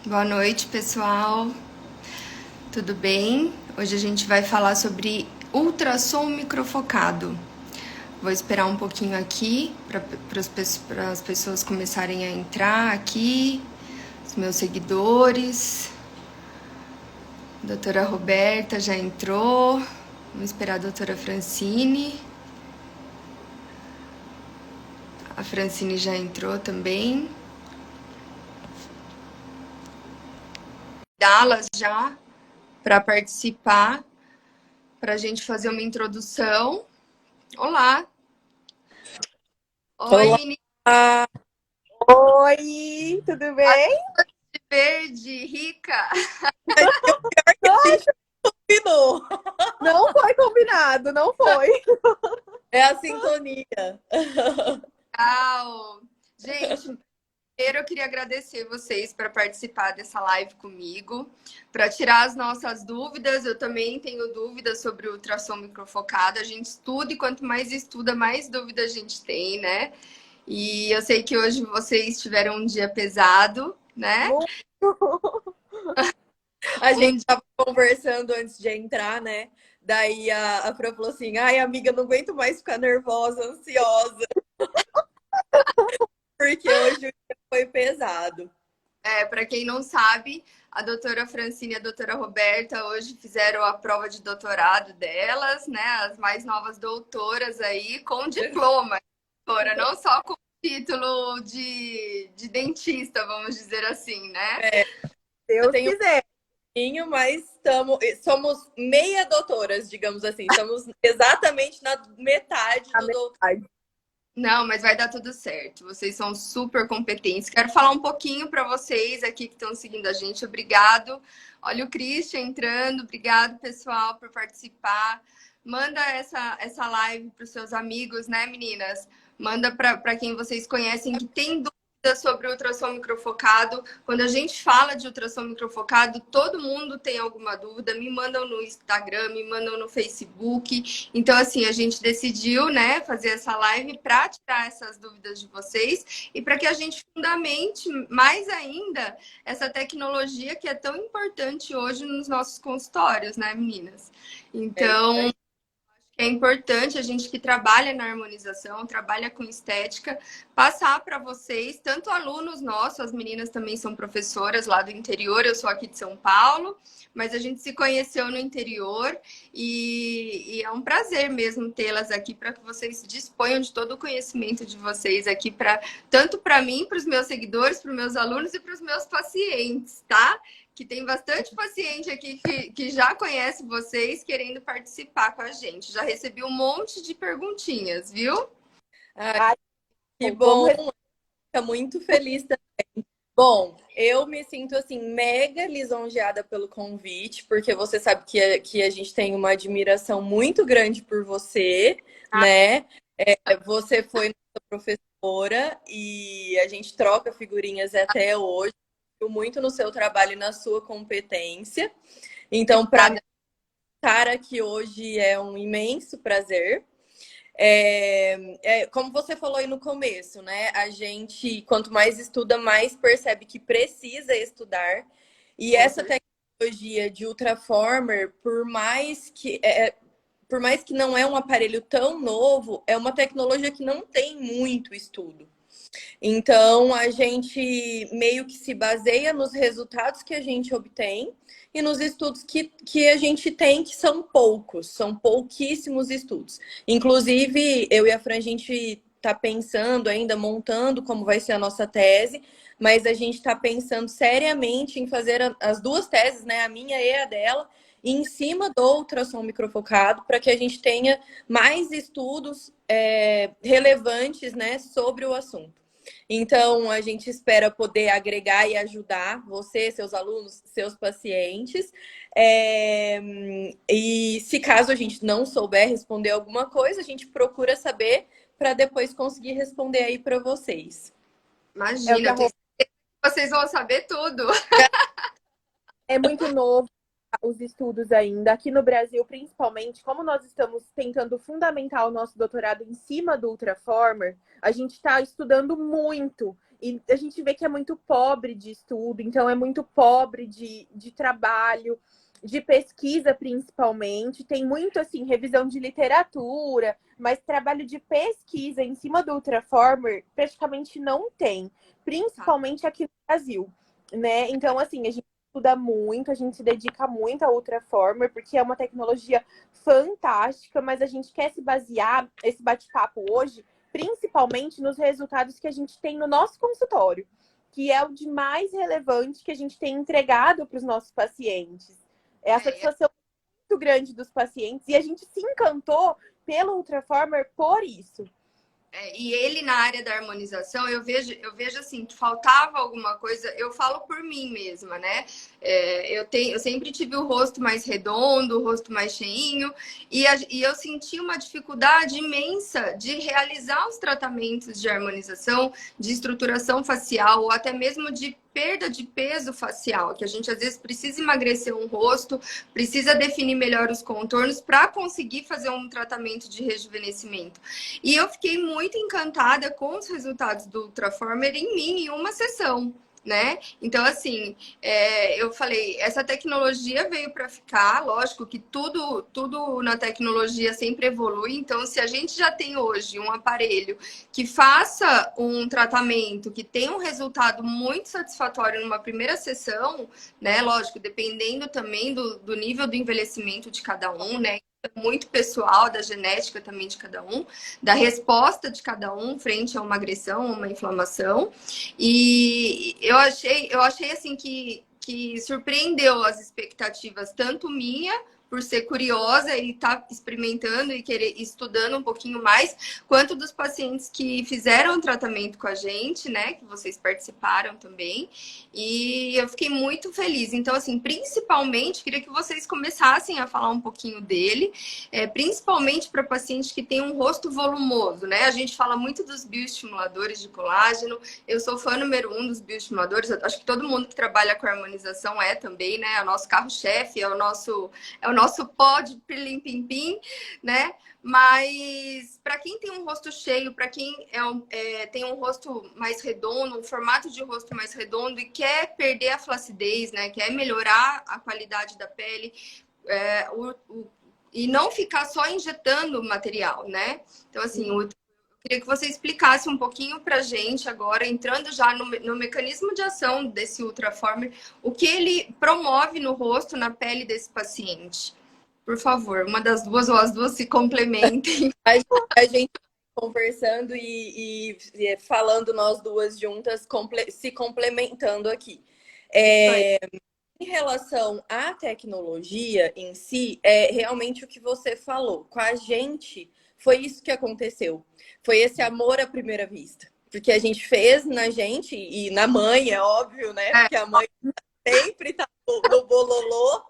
Boa noite, pessoal. Tudo bem? Hoje a gente vai falar sobre ultrassom microfocado. Vou esperar um pouquinho aqui para as pessoas começarem a entrar aqui, os meus seguidores. A doutora Roberta já entrou. Vamos esperar a doutora Francine. A Francine já entrou também. Dá-las já para participar, para a gente fazer uma introdução. Olá! Oi, Olá, menina oi, tudo bem? verde, rica. A gente combinou. Não foi combinado, não foi. É a sintonia. Legal. Gente, primeiro eu queria agradecer vocês para participar dessa live comigo, para tirar as nossas dúvidas. Eu também tenho dúvidas sobre o ultrassom microfocado. A gente estuda e quanto mais estuda, mais dúvida a gente tem, né? E eu sei que hoje vocês tiveram um dia pesado, né? Muito. A gente estava conversando antes de entrar, né? Daí a Fran falou assim: ai, amiga, não aguento mais ficar nervosa, ansiosa, porque hoje o dia foi pesado. Para quem não sabe, a doutora Francine e a doutora Roberta hoje fizeram a prova de doutorado delas, né? As mais novas doutoras aí, com diploma, doutora, não só com título de dentista, vamos dizer assim, né? Eu Deus tenho um quiser. pouquinho, mas somos meia doutoras, digamos assim. Estamos exatamente na metade A do doutorado. metade. Não, mas vai dar tudo certo. Vocês são super competentes. Quero falar um pouquinho para vocês aqui que estão seguindo a gente. Obrigado. Olha o Christian entrando. Obrigado, pessoal, por participar. Manda essa live para os seus amigos, né, meninas? Manda para quem vocês conhecem que tem dúvidas sobre o ultrassom microfocado. Quando a gente fala de ultrassom microfocado, todo mundo tem alguma dúvida. Me mandam no Instagram, me mandam no Facebook. Então, assim, a gente decidiu, né, fazer essa live para tirar essas dúvidas de vocês e para que a gente fundamente mais ainda essa tecnologia que é tão importante hoje nos nossos consultórios, né, meninas? É isso Então, aí. é importante a gente que trabalha na harmonização, trabalha com estética, passar para vocês, tanto alunos nossos, as meninas também são professoras lá do interior, eu sou aqui de São Paulo, mas a gente se conheceu no interior e é um prazer mesmo tê-las aqui para que vocês disponham de todo o conhecimento de vocês aqui, tanto para mim, para os meus seguidores, para os meus alunos e para os meus pacientes, tá? Que tem bastante paciente aqui que já conhece vocês querendo participar com a gente. Já recebi um monte de perguntinhas, viu? Ah, Ai, que vamos bom, fica muito feliz também. Bom, eu me sinto assim mega lisonjeada pelo convite, porque você sabe que a gente tem uma admiração muito grande por você, né? Você foi nossa professora e a gente troca figurinhas até hoje. Confio muito no seu trabalho e na sua competência. Então, para mim, estar aqui hoje é um imenso prazer. Como você falou aí no começo, né? A gente, quanto mais estuda, mais percebe que precisa estudar. E essa tecnologia de ultraformer, por mais que não é um aparelho tão novo, é uma tecnologia que não tem muito estudo. Então, a gente meio que se baseia nos resultados que a gente obtém e nos estudos que a gente tem, que são poucos, são pouquíssimos estudos. Inclusive, eu e a Fran, a gente está pensando ainda, montando como vai ser a nossa tese, mas a gente está pensando seriamente em fazer as duas teses, né, a minha e a dela, em cima do ultrassom microfocado, para que a gente tenha mais estudos relevantes, né, sobre o assunto. Então, a gente espera poder agregar e ajudar você, seus alunos, seus pacientes. E se caso a gente não souber responder alguma coisa, a gente procura saber para depois conseguir responder aí para vocês. é o que Imagina, a eu tenho Rô certeza que vocês vão saber tudo. é muito novo os estudos ainda. Aqui no Brasil, principalmente, como nós estamos tentando fundamentar o nosso doutorado em cima do Ultraformer, a gente está estudando muito. E a gente vê que é muito pobre de estudo, então é muito pobre de trabalho, de pesquisa principalmente. Tem muito, assim, revisão de literatura, mas trabalho de pesquisa em cima do Ultraformer praticamente não tem, principalmente aqui no Brasil, né? Então, assim, a gente estuda muito, a gente se dedica muito ao Ultraformer, porque é uma tecnologia fantástica, mas a gente quer se basear, esse bate-papo hoje, principalmente nos resultados que a gente tem no nosso consultório, que é o de mais relevante que a gente tem entregado para os nossos pacientes. É a satisfação muito grande dos pacientes e a gente se encantou pelo Ultraformer por isso. E ele na área da harmonização, eu vejo assim, que faltava alguma coisa, eu falo por mim mesma, né? Eu sempre tive o rosto mais redondo, o rosto mais cheinho, e eu senti uma dificuldade imensa de realizar os tratamentos de harmonização, de estruturação facial, ou até mesmo de perda de peso facial, que a gente às vezes precisa emagrecer um rosto, precisa definir melhor os contornos para conseguir fazer um tratamento de rejuvenescimento. E eu fiquei muito encantada com os resultados do Ultraformer em mim em uma sessão, né? Então, assim, eu falei, essa tecnologia veio para ficar, lógico que tudo na tecnologia sempre evolui, então se a gente já tem hoje um aparelho que faça um tratamento, que tem um resultado muito satisfatório numa primeira sessão, né? Lógico, dependendo também do nível do envelhecimento de cada um, né? Muito pessoal, da genética também de cada um, da resposta de cada um frente a uma agressão, uma inflamação. E eu achei assim que surpreendeu as expectativas, tanto minha, por ser curiosa e estar experimentando e querer estudando um pouquinho mais, quanto dos pacientes que fizeram o tratamento com a gente, né? Que vocês participaram também. E eu fiquei muito feliz. Então, assim, principalmente, queria que vocês começassem a falar um pouquinho dele, principalmente para pacientes que têm um rosto volumoso, né? A gente fala muito dos bioestimuladores de colágeno. Eu sou fã número 1 dos bioestimuladores. Acho que todo mundo que trabalha com harmonização também, né? É o nosso carro-chefe, é o nosso pó de pilim-pim-pim, né? Mas para quem tem um rosto cheio, para quem tem um rosto mais redondo, um formato de rosto mais redondo e quer perder a flacidez, né? Quer melhorar a qualidade da pele, e não ficar só injetando material, né? Então, assim, eu queria que você explicasse um pouquinho para a gente agora, entrando já no mecanismo de ação desse Ultraformer, o que ele promove no rosto, na pele desse paciente. Por favor, uma das duas ou as duas se complementem. A gente conversando e falando nós duas juntas, se complementando aqui. Em relação à tecnologia em si, é realmente o que você falou. Com a gente, foi isso que aconteceu. Foi esse amor à primeira vista. Porque a gente fez na gente e na mãe, é óbvio, né? Porque a mãe sempre tá no bololô.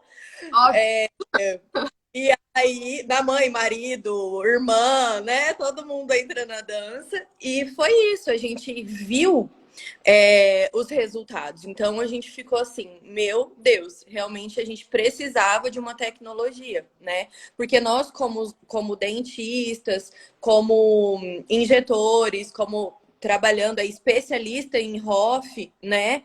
E aí, da mãe, marido, irmã, né? Todo mundo entra na dança. E foi isso, a gente viu os resultados. Então a gente ficou assim, meu Deus, realmente a gente precisava de uma tecnologia, né? Porque nós, como dentistas, como injetores, como trabalhando especialista em ROF, né?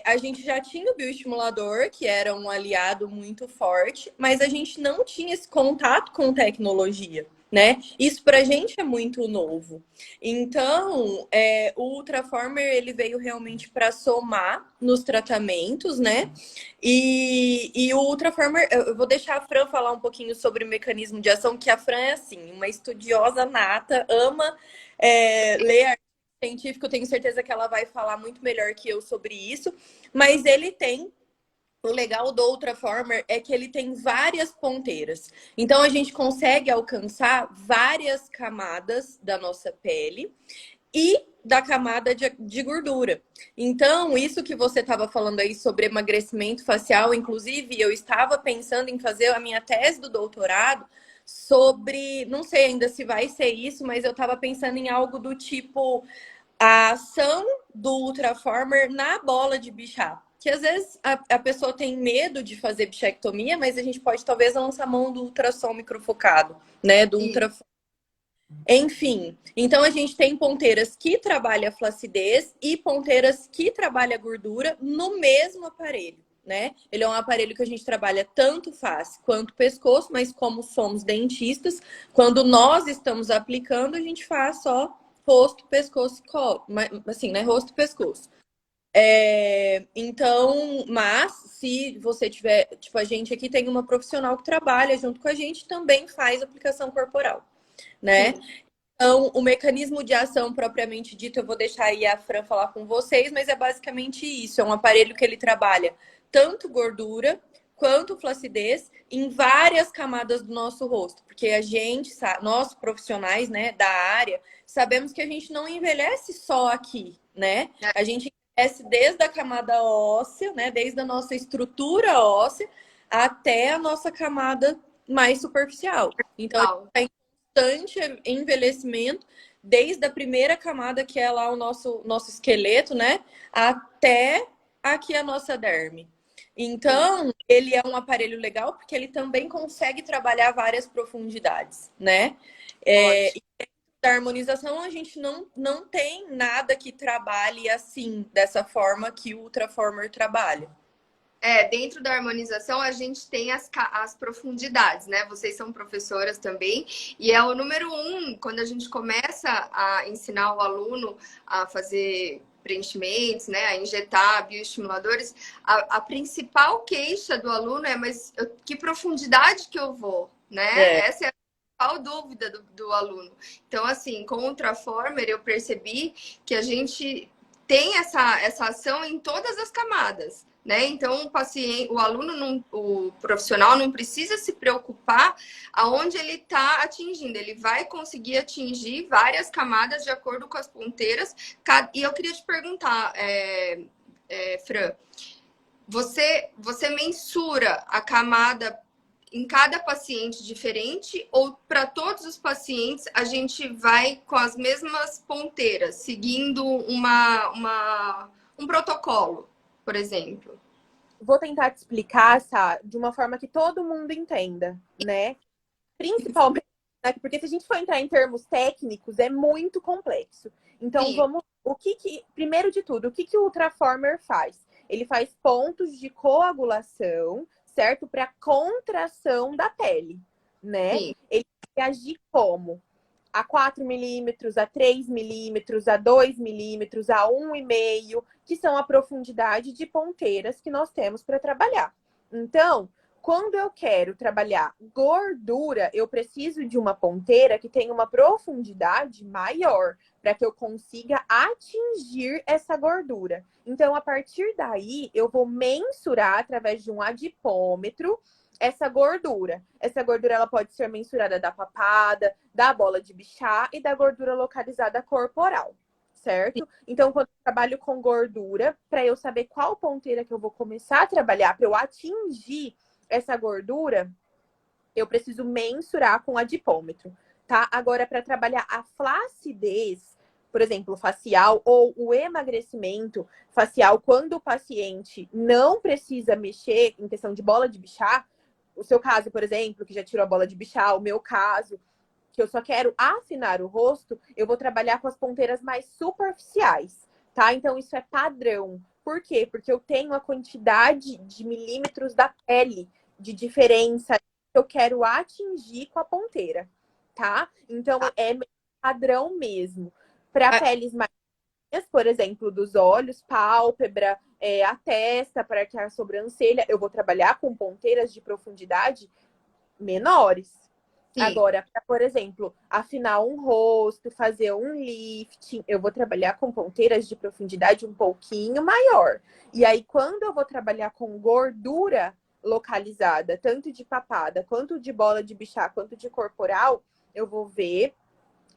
A gente já tinha o bioestimulador, que era um aliado muito forte, mas a gente não tinha esse contato com tecnologia, né? Isso pra gente é muito novo. Então, o Ultraformer, ele veio realmente para somar nos tratamentos, né? E o Ultraformer, eu vou deixar a Fran falar um pouquinho sobre o mecanismo de ação, que a Fran é, assim, uma estudiosa nata, ama ler artigo científico, eu tenho certeza que ela vai falar muito melhor que eu sobre isso, mas ele tem. O legal do Ultraformer é que ele tem várias ponteiras. Então, a gente consegue alcançar várias camadas da nossa pele e da camada de gordura. Então, isso que você estava falando aí sobre emagrecimento facial, inclusive, eu estava pensando em fazer a minha tese do doutorado sobre, não sei ainda se vai ser isso, mas eu estava pensando em algo do tipo a ação do Ultraformer na bola de Bichat. Que às vezes a pessoa tem medo de fazer bichectomia, mas a gente pode talvez lançar a mão do ultrassom microfocado, né? Do ultraformer. Enfim, então a gente tem ponteiras que trabalham flacidez e ponteiras que trabalham gordura no mesmo aparelho, né? Ele é um aparelho que a gente trabalha tanto face quanto pescoço, mas como somos dentistas, quando nós estamos aplicando, a gente faz só rosto, pescoço e colo, assim, né? Rosto e pescoço. Então, mas se você tiver, tipo, a gente aqui tem uma profissional que trabalha junto com a gente, também faz aplicação corporal, né? Sim. Então, o mecanismo de ação propriamente dito, eu vou deixar aí a Fran falar com vocês, mas é basicamente isso. É um aparelho que ele trabalha tanto gordura quanto flacidez em várias camadas do nosso rosto. Porque a gente, nós profissionais, né, da área, sabemos que a gente não envelhece só aqui, né? A gente envelhece desde a camada óssea, né, desde a nossa estrutura óssea até a nossa camada mais superficial. Então, a gente constante envelhecimento, desde a primeira camada, que é lá o nosso esqueleto, né? Até aqui a nossa derme. Então, ele é um aparelho legal porque ele também consegue trabalhar várias profundidades, né? E da harmonização, a gente não tem nada que trabalhe assim, dessa forma que o Ultraformer trabalha. Dentro da harmonização a gente tem as profundidades, né? Vocês são professoras também, e é o número 1, quando a gente começa a ensinar o aluno a fazer preenchimentos, né? A injetar bioestimuladores, a principal queixa do aluno é, mas que profundidade que eu vou, né? Essa é a principal dúvida do aluno. Então, assim, com o Ultraformer eu percebi que a gente tem essa ação em todas as camadas. Né? Então, o paciente, o aluno, o profissional não precisa se preocupar aonde ele está atingindo. Ele vai conseguir atingir várias camadas de acordo com as ponteiras. E eu queria te perguntar, Fran, você mensura a camada em cada paciente diferente ou para todos os pacientes a gente vai com as mesmas ponteiras, seguindo um protocolo? Por exemplo. Vou tentar te explicar, Sá, de uma forma que todo mundo entenda, né? Principalmente, né? Porque se a gente for entrar em termos técnicos, é muito complexo. Então, vamos... Primeiro de tudo, o que o Ultraformer faz? Ele faz pontos de coagulação, certo? Para contração da pele, né? Sim. Ele vai agir como? A 4 milímetros, a 3 milímetros, a 2 milímetros, a 1,5, que são a profundidade de ponteiras que nós temos para trabalhar. Então, quando eu quero trabalhar gordura, eu preciso de uma ponteira que tenha uma profundidade maior, para que eu consiga atingir essa gordura. Então, a partir daí, eu vou mensurar através de um adipômetro essa gordura. Essa gordura ela pode ser mensurada da papada, da bola de bichar e da gordura localizada corporal, certo? Então, quando eu trabalho com gordura, para eu saber qual ponteira que eu vou começar a trabalhar, para eu atingir essa gordura, eu preciso mensurar com adipômetro, tá? Agora, para trabalhar a flacidez, por exemplo, facial ou o emagrecimento facial, quando o paciente não precisa mexer em questão de bola de bichar, o seu caso, por exemplo, que já tirou a bola de bichar, o meu caso, que eu só quero afinar o rosto, eu vou trabalhar com as ponteiras mais superficiais, tá? Então, isso é padrão. Por quê? Porque eu tenho a quantidade de milímetros da pele de diferença que eu quero atingir com a ponteira, tá? Então, é padrão mesmo. Para peles mais, por exemplo, dos olhos, pálpebra, a testa, para que a sobrancelha, eu vou trabalhar com ponteiras de profundidade menores. Sim. Agora, para, por exemplo, afinar um rosto, fazer um lifting, eu vou trabalhar com ponteiras de profundidade um pouquinho maior. E aí, quando eu vou trabalhar com gordura localizada, tanto de papada, quanto de bola de bichar, quanto de corporal, eu vou ver.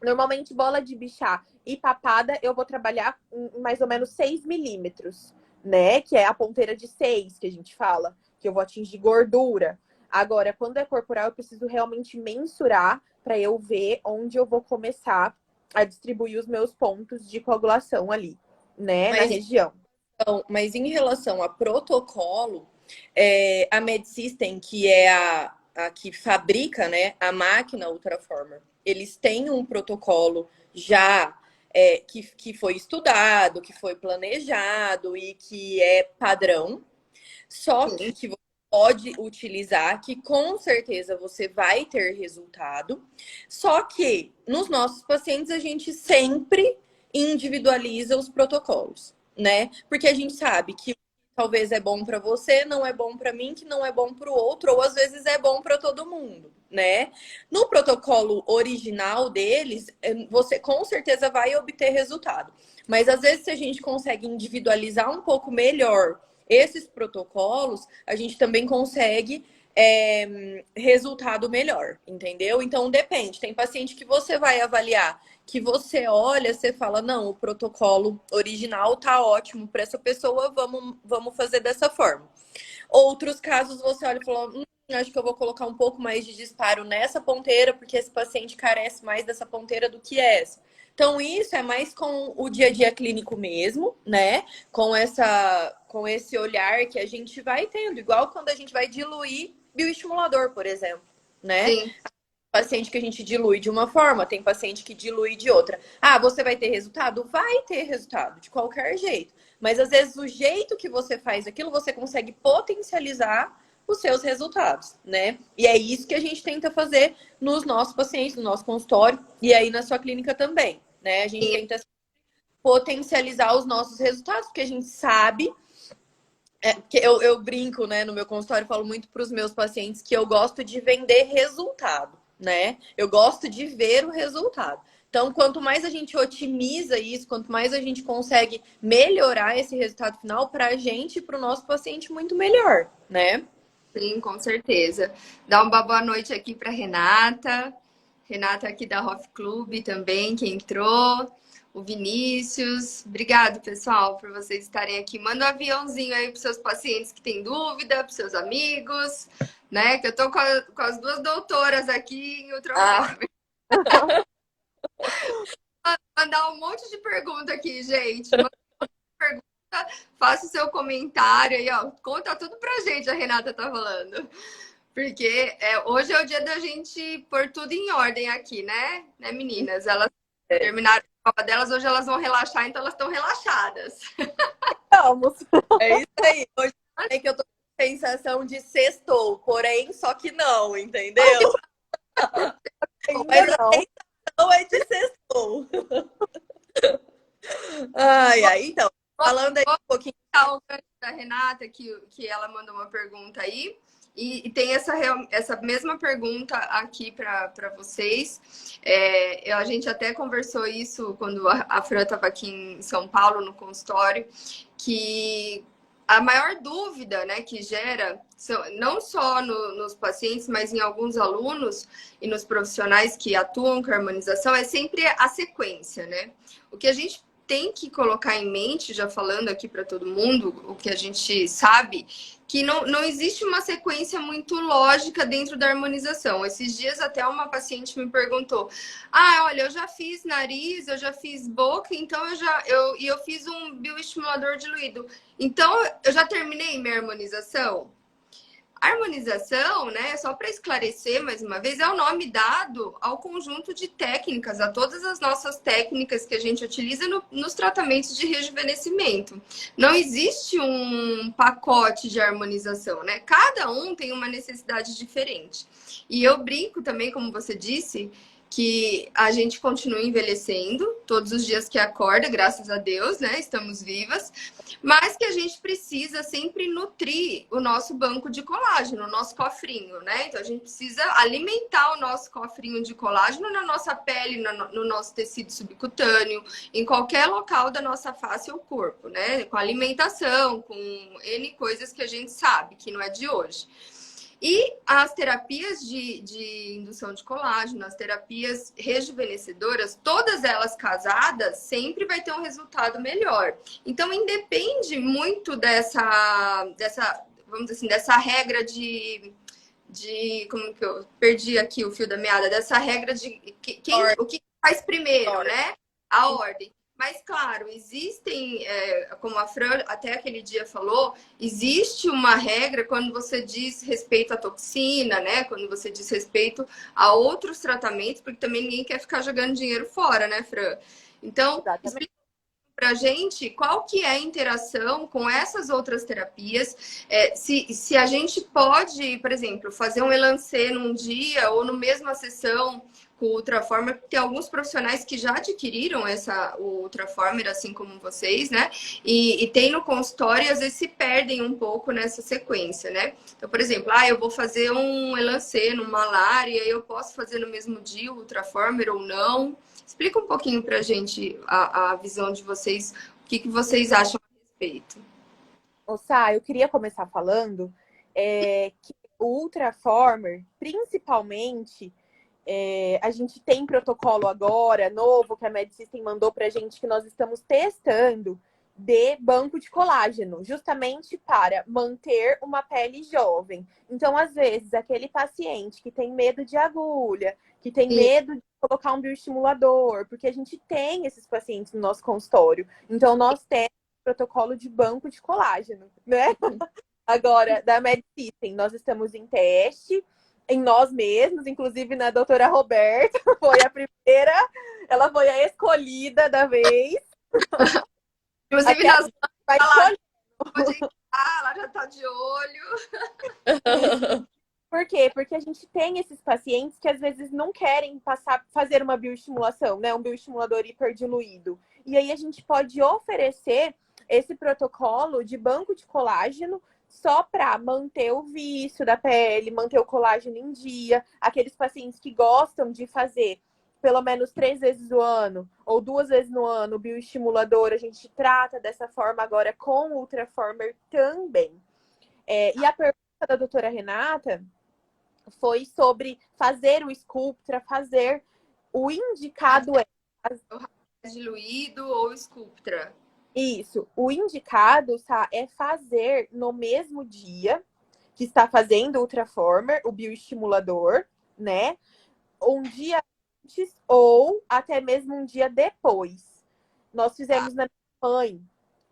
Normalmente, bola de bichar e papada, eu vou trabalhar em mais ou menos 6 milímetros, né? Que é a ponteira de 6 que a gente fala, que eu vou atingir gordura. Agora, quando é corporal, eu preciso realmente mensurar para eu ver onde eu vou começar a distribuir os meus pontos de coagulação ali, né? Na região. Mas em relação a protocolo, a MedSystem, que é a que fabrica, né, a máquina Ultraformer, eles têm um protocolo já que foi estudado, que foi planejado e que é padrão, só Sim. que você pode utilizar, que com certeza você vai ter resultado. Só que nos nossos pacientes a gente sempre individualiza os protocolos, né? Porque a gente sabe que talvez é bom para você, não é bom para mim, que não é bom para o outro, ou às vezes é bom para todo mundo, né? No protocolo original deles, você com certeza vai obter resultado. Mas às vezes se a gente consegue individualizar um pouco melhor esses protocolos, a gente também consegue resultado melhor, entendeu? Então depende. Tem paciente que você vai avaliar, que você olha, você fala, não, o protocolo original tá ótimo para essa pessoa, vamos fazer dessa forma. Outros casos você olha e fala, acho que eu vou colocar um pouco mais de disparo nessa ponteira, porque esse paciente carece mais dessa ponteira do que essa. Então, isso é mais com o dia a dia clínico mesmo, né? Com esse olhar que a gente vai tendo, igual quando a gente vai diluir bioestimulador, por exemplo, né? Sim. Paciente que a gente dilui de uma forma, tem paciente que dilui de outra. Ah, você vai ter resultado? Vai ter resultado, de qualquer jeito. Mas às vezes o jeito que você faz aquilo, você consegue potencializar os seus resultados, né? E é isso que a gente tenta fazer nos nossos pacientes, no nosso consultório e aí na sua clínica também, né? A gente tenta potencializar os nossos resultados, porque a gente sabe que eu brinco, né, no meu consultório, falo muito para os meus pacientes que eu gosto de vender resultado, né? Eu gosto de ver o resultado. Então, quanto mais a gente otimiza isso, quanto mais a gente consegue melhorar esse resultado final para a gente e para o nosso paciente, muito melhor, né? Sim, com certeza. Dá uma boa noite aqui para Renata. Renata aqui da Hoff Club também, que entrou. O Vinícius. Obrigado, pessoal, por vocês estarem aqui. Manda um aviãozinho aí para seus pacientes que têm dúvida, para seus amigos, né? Que eu tô com as duas doutoras aqui em Ultraform. Mandar um monte de pergunta aqui, gente. Manda pergunta, faça o seu comentário aí, ó. Conta tudo pra gente, a Renata tá falando. Porque hoje é o dia da gente pôr tudo em ordem aqui, né? Né, meninas? Elas terminaram a prova delas, hoje elas vão relaxar, então elas estão relaxadas. Vamos. É isso aí. Hoje é que eu tô com sensação de sextou, porém, só que não, entendeu? Mas a sensação é de sextou. Ai, ai, então, falando aí um pouquinho. O gancho da Renata, que ela mandou uma pergunta aí. E tem essa mesma pergunta aqui para vocês. A gente até conversou isso quando a Fran estava aqui em São Paulo, no consultório, que a maior dúvida, né, que gera, não só nos pacientes, mas em alguns alunos e nos profissionais que atuam com a harmonização, é sempre a sequência, né? O que a gente tem que colocar em mente, já falando aqui para todo mundo, o que a gente sabe, que não existe uma sequência muito lógica dentro da harmonização. Esses dias até uma paciente me perguntou, olha, eu já fiz nariz, eu já fiz boca, então eu fiz um bioestimulador diluído. Então, eu já terminei minha harmonização? A harmonização, né, só para esclarecer mais uma vez, é o nome dado ao conjunto de técnicas, a todas as nossas técnicas que a gente utiliza nos tratamentos de rejuvenescimento. Não existe um pacote de harmonização, né? Cada um tem uma necessidade diferente. E eu brinco também, como você disse, que a gente continua envelhecendo todos os dias que acorda, graças a Deus, né? Estamos vivas, mas que a gente precisa sempre nutrir o nosso banco de colágeno, o nosso cofrinho, né? Então a gente precisa alimentar o nosso cofrinho de colágeno na nossa pele, no nosso tecido subcutâneo, em qualquer local da nossa face ou corpo, né? Com alimentação, com N coisas que a gente sabe que não é de hoje. E as terapias de indução de colágeno, as terapias rejuvenescedoras, todas elas casadas, sempre vai ter um resultado melhor. Então, independe muito vamos dizer assim, dessa regra como que eu perdi aqui o fio da meada, dessa regra de o que faz primeiro, né? A ordem. Mas, claro, existem, como a Fran até aquele dia falou, existe uma regra quando você diz respeito à toxina, né? Quando você diz respeito a outros tratamentos, porque também ninguém quer ficar jogando dinheiro fora, né, Fran? Então, Exatamente. para a gente qual que é a interação com essas outras terapias, se a gente pode, por exemplo, fazer um Elancê num dia ou no mesma sessão com o Ultraformer, tem alguns profissionais que já adquiriram o Ultraformer, assim como vocês, né? E tem no consultório e às vezes se perdem um pouco nessa sequência, né? Então, por exemplo, eu vou fazer um Elancê no malária, eu posso fazer no mesmo dia o Ultraformer ou não? Explica um pouquinho pra gente a visão de vocês, o que vocês acham a respeito. Sá, eu queria começar falando que o Ultraformer, principalmente, a gente tem protocolo agora, novo, que a MedSystem mandou pra gente, que nós estamos testando, de banco de colágeno, justamente para manter uma pele jovem. Então, às vezes, aquele paciente que tem medo de agulha, que tem medo de colocar um bioestimulador, porque a gente tem esses pacientes no nosso consultório. Então, nós temos protocolo de banco de colágeno, né? Agora, da MedSystem, nós estamos em teste, em nós mesmos, inclusive na doutora Roberta, foi a primeira, ela foi a escolhida da vez. Inclusive, Aqui a gente vai escolher. ela já tá de olho. Por quê? Porque a gente tem esses pacientes que às vezes não querem fazer uma bioestimulação, né? Um bioestimulador hiperdiluído. E aí a gente pode oferecer esse protocolo de banco de colágeno só para manter o vício da pele, manter o colágeno em dia. Aqueles pacientes que gostam de fazer pelo menos 3 vezes no ano ou 2 vezes no ano o bioestimulador, a gente trata dessa forma agora com o Ultraformer também. E a pergunta da doutora Renata foi sobre fazer o Sculptra, fazer o indicado Diluído ou Sculptra. Isso, o indicado, tá, é fazer no mesmo dia que está fazendo o Ultraformer, o bioestimulador, né? Um dia antes ou até mesmo um dia depois. Nós fizemos na minha mãe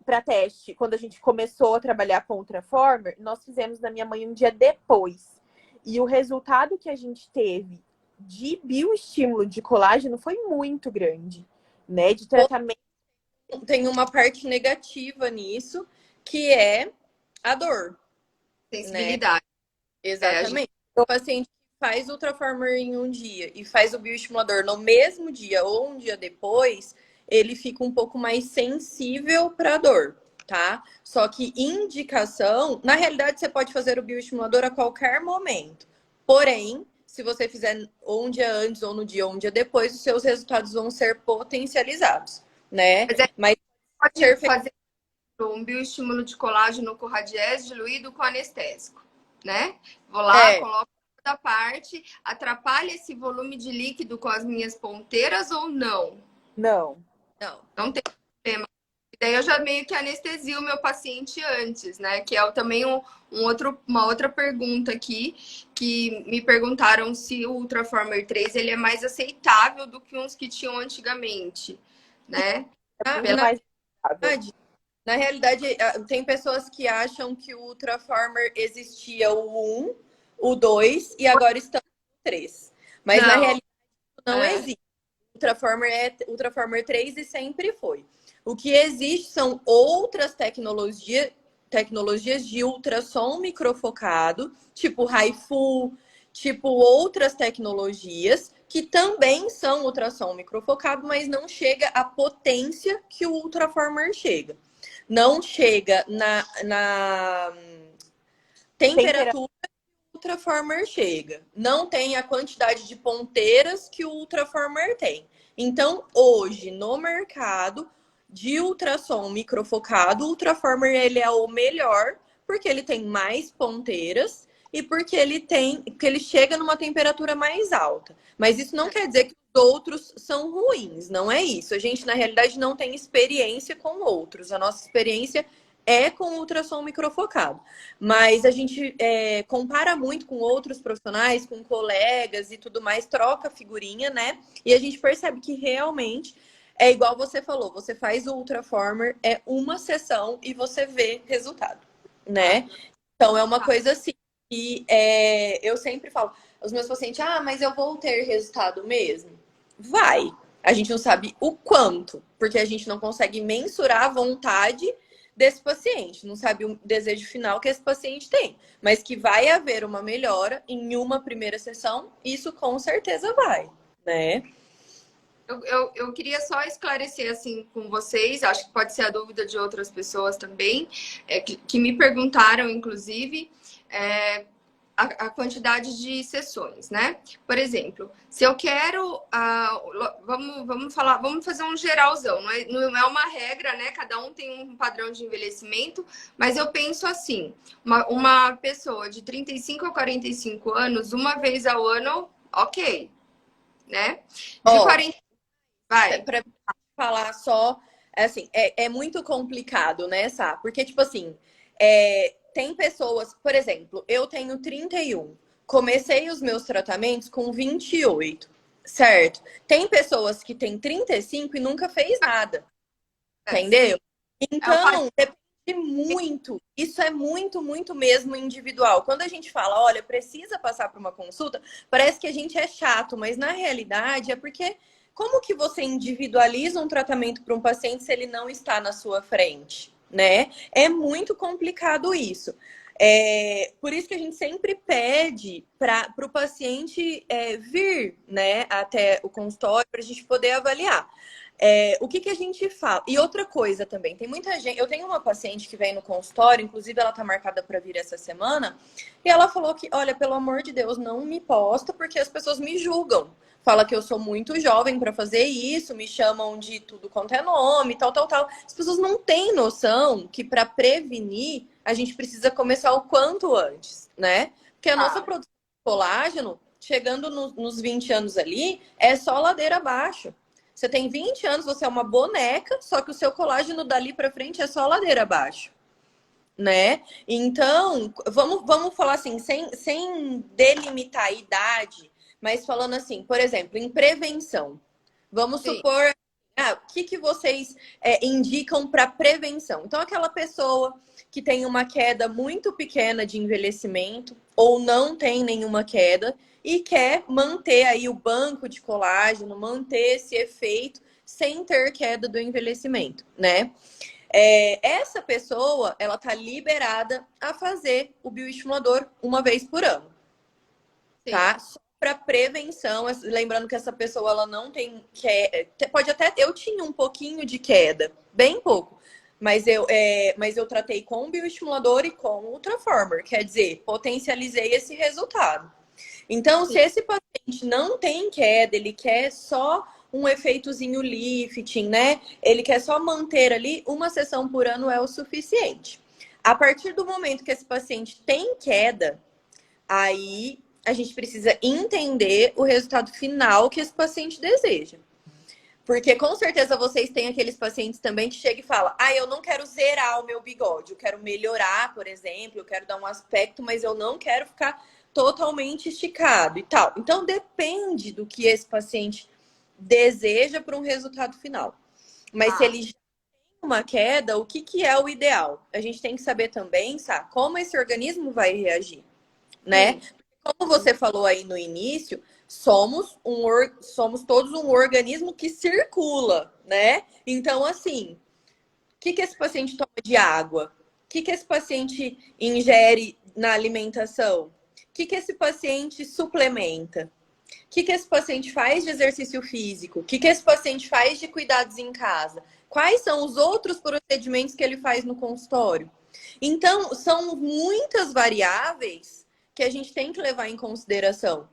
para teste, quando a gente começou a trabalhar com o Ultraformer, nós fizemos na minha mãe um dia depois. E o resultado que a gente teve de bioestímulo de colágeno foi muito grande, né? De tratamento. Tem uma parte negativa nisso, que é a dor. Sensibilidade. Né? Exatamente. O paciente que faz Ultraformer em um dia e faz o bioestimulador no mesmo dia ou um dia depois, ele fica um pouco mais sensível para a dor, tá? Só que indicação, na realidade, você pode fazer o bioestimulador a qualquer momento. Porém, se você fizer ou um dia antes ou no dia ou um dia depois, os seus resultados vão ser potencializados, né? Mas pode fazer um bioestímulo de colágeno com radiese diluído com anestésico, né? Vou lá, coloco toda a parte, atrapalha esse volume de líquido com as minhas ponteiras ou não? Não. Não tem problema. E daí eu já meio que anestesio o meu paciente antes, né? Que é também uma outra pergunta aqui, que me perguntaram se o Ultraformer 3 ele é mais aceitável do que uns que tinham antigamente, né? Na realidade, tem pessoas que acham que o Ultraformer existia o 1, o 2 e agora estamos no 3. Mas na realidade não existe. O Ultraformer é Ultraformer 3 e sempre foi. O que existe são outras tecnologias de ultrassom microfocado, tipo HIFU, tipo outras tecnologias que também são ultrassom microfocado, mas não chega à potência que o Ultraformer chega. Não chega na temperatura que o Ultraformer chega. Não tem a quantidade de ponteiras que o Ultraformer tem. Então, hoje, no mercado de ultrassom microfocado, o Ultraformer ele é o melhor, porque ele tem mais ponteiras e porque ele chega numa temperatura mais alta. Mas isso não quer dizer que os outros são ruins, não é isso. A gente, na realidade, não tem experiência com outros. A nossa experiência é com ultrassom microfocado. Mas a gente compara muito com outros profissionais, com colegas e tudo mais, troca figurinha, né? E a gente percebe que realmente é igual você falou, você faz o Ultraformer, é uma sessão e você vê resultado, né? Então é uma coisa assim que eu sempre falo, os meus pacientes, mas eu vou ter resultado mesmo? Vai. A gente não sabe o quanto, porque a gente não consegue mensurar a vontade desse paciente, não sabe o desejo final que esse paciente tem, mas que vai haver uma melhora em uma primeira sessão, isso com certeza vai, né? Eu queria só esclarecer assim com vocês, acho que pode ser a dúvida de outras pessoas também, que me perguntaram, inclusive, a quantidade de sessões, né? Por exemplo, se eu quero, vamos fazer um geralzão, não é uma regra, né? Cada um tem um padrão de envelhecimento, mas eu penso assim, uma pessoa de 35 a 45 anos, uma vez ao ano, ok, né? De 40, vai. Para falar só, assim, é muito complicado, né, Sá? Porque, tipo assim, tem pessoas, por exemplo, eu tenho 31, comecei os meus tratamentos com 28, certo? Tem pessoas que têm 35 e nunca fez nada, entendeu? Então, depende muito. Isso é muito, muito mesmo individual. Quando a gente fala, olha, precisa passar por uma consulta, parece que a gente é chato, mas na realidade é porque como que você individualiza um tratamento para um paciente se ele não está na sua frente, né? É muito complicado isso. Por isso que a gente sempre pede para o paciente vir, né, até o consultório para a gente poder avaliar. O que a gente fala? E outra coisa também, tem muita gente. Eu tenho uma paciente que vem no consultório, inclusive ela tá marcada para vir essa semana, e ela falou que, olha, pelo amor de Deus, não me posta porque as pessoas me julgam. Fala que eu sou muito jovem para fazer isso, me chamam de tudo quanto é nome, tal, tal, tal. As pessoas não têm noção que para prevenir a gente precisa começar o quanto antes, né? Porque a nossa produção de colágeno, chegando nos 20 anos ali, é só ladeira abaixo. Você tem 20 anos, você é uma boneca, só que o seu colágeno dali para frente é só ladeira abaixo, né? Então, vamos falar assim, sem delimitar a idade, mas falando assim, por exemplo, em prevenção. Vamos supor, o que vocês indicam para prevenção? Então, aquela pessoa que tem uma queda muito pequena de envelhecimento ou não tem nenhuma queda e quer manter aí o banco de colágeno, manter esse efeito sem ter queda do envelhecimento, né? Essa pessoa, ela tá liberada a fazer o bioestimulador uma vez por ano, tá? Só para prevenção, lembrando que essa pessoa ela não tem pode até eu tinha um pouquinho de queda, bem pouco, mas eu tratei com o bioestimulador e com o Ultraformer, quer dizer, potencializei esse resultado. Então, se esse paciente não tem queda, ele quer só um efeitozinho lifting, né? Ele quer só manter ali, uma sessão por ano é o suficiente. A partir do momento que esse paciente tem queda, aí a gente precisa entender o resultado final que esse paciente deseja. Porque com certeza vocês têm aqueles pacientes também que chegam e falam: eu não quero zerar o meu bigode, eu quero melhorar, por exemplo, eu quero dar um aspecto, mas eu não quero ficar totalmente esticado e tal. Então depende do que esse paciente deseja para um resultado final. Mas se ele já tem uma queda, o que é o ideal? A gente tem que saber também, sabe, como esse organismo vai reagir, né? Como você falou aí no início, somos todos um organismo que circula, né? Então, assim, o que esse paciente toma de água? O que esse paciente ingere na alimentação? O que esse paciente suplementa? O que esse paciente faz de exercício físico? O que esse paciente faz de cuidados em casa? Quais são os outros procedimentos que ele faz no consultório? Então, são muitas variáveis que a gente tem que levar em consideração.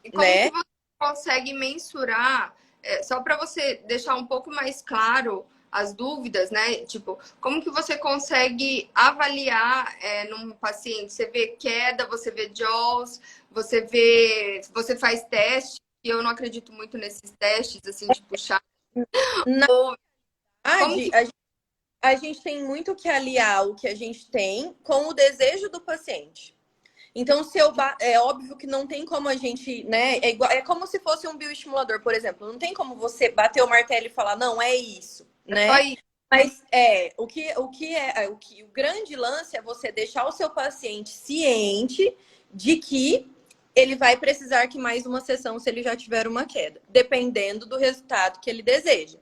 E como que você consegue mensurar, só para você deixar um pouco mais claro as dúvidas, né? Tipo, como que você consegue avaliar num paciente? Você vê queda, você vê JAWS, você faz teste, e eu não acredito muito nesses testes, assim, de puxar. Na verdade, a gente tem muito que aliar o que a gente tem com o desejo do paciente. Então, se eu é óbvio que não tem como a gente, né? É como se fosse um bioestimulador, por exemplo. Não tem como você bater o martelo e falar, não, é isso, né? Só isso. Mas o grande lance é você deixar o seu paciente ciente de que ele vai precisar que mais uma sessão se ele já tiver uma queda, dependendo do resultado que ele deseja.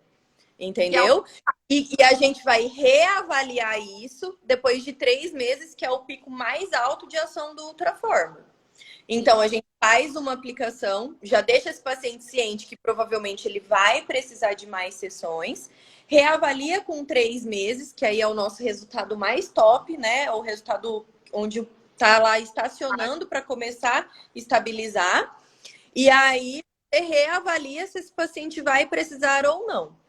Entendeu? E a gente vai reavaliar isso depois de 3 meses, que é o pico mais alto de ação do Ultraformer. Então, a gente faz uma aplicação, já deixa esse paciente ciente que provavelmente ele vai precisar de mais sessões, reavalia com 3 meses, que aí é o nosso resultado mais top, né? O resultado onde tá lá estacionando para começar a estabilizar. E aí, você reavalia se esse paciente vai precisar ou não.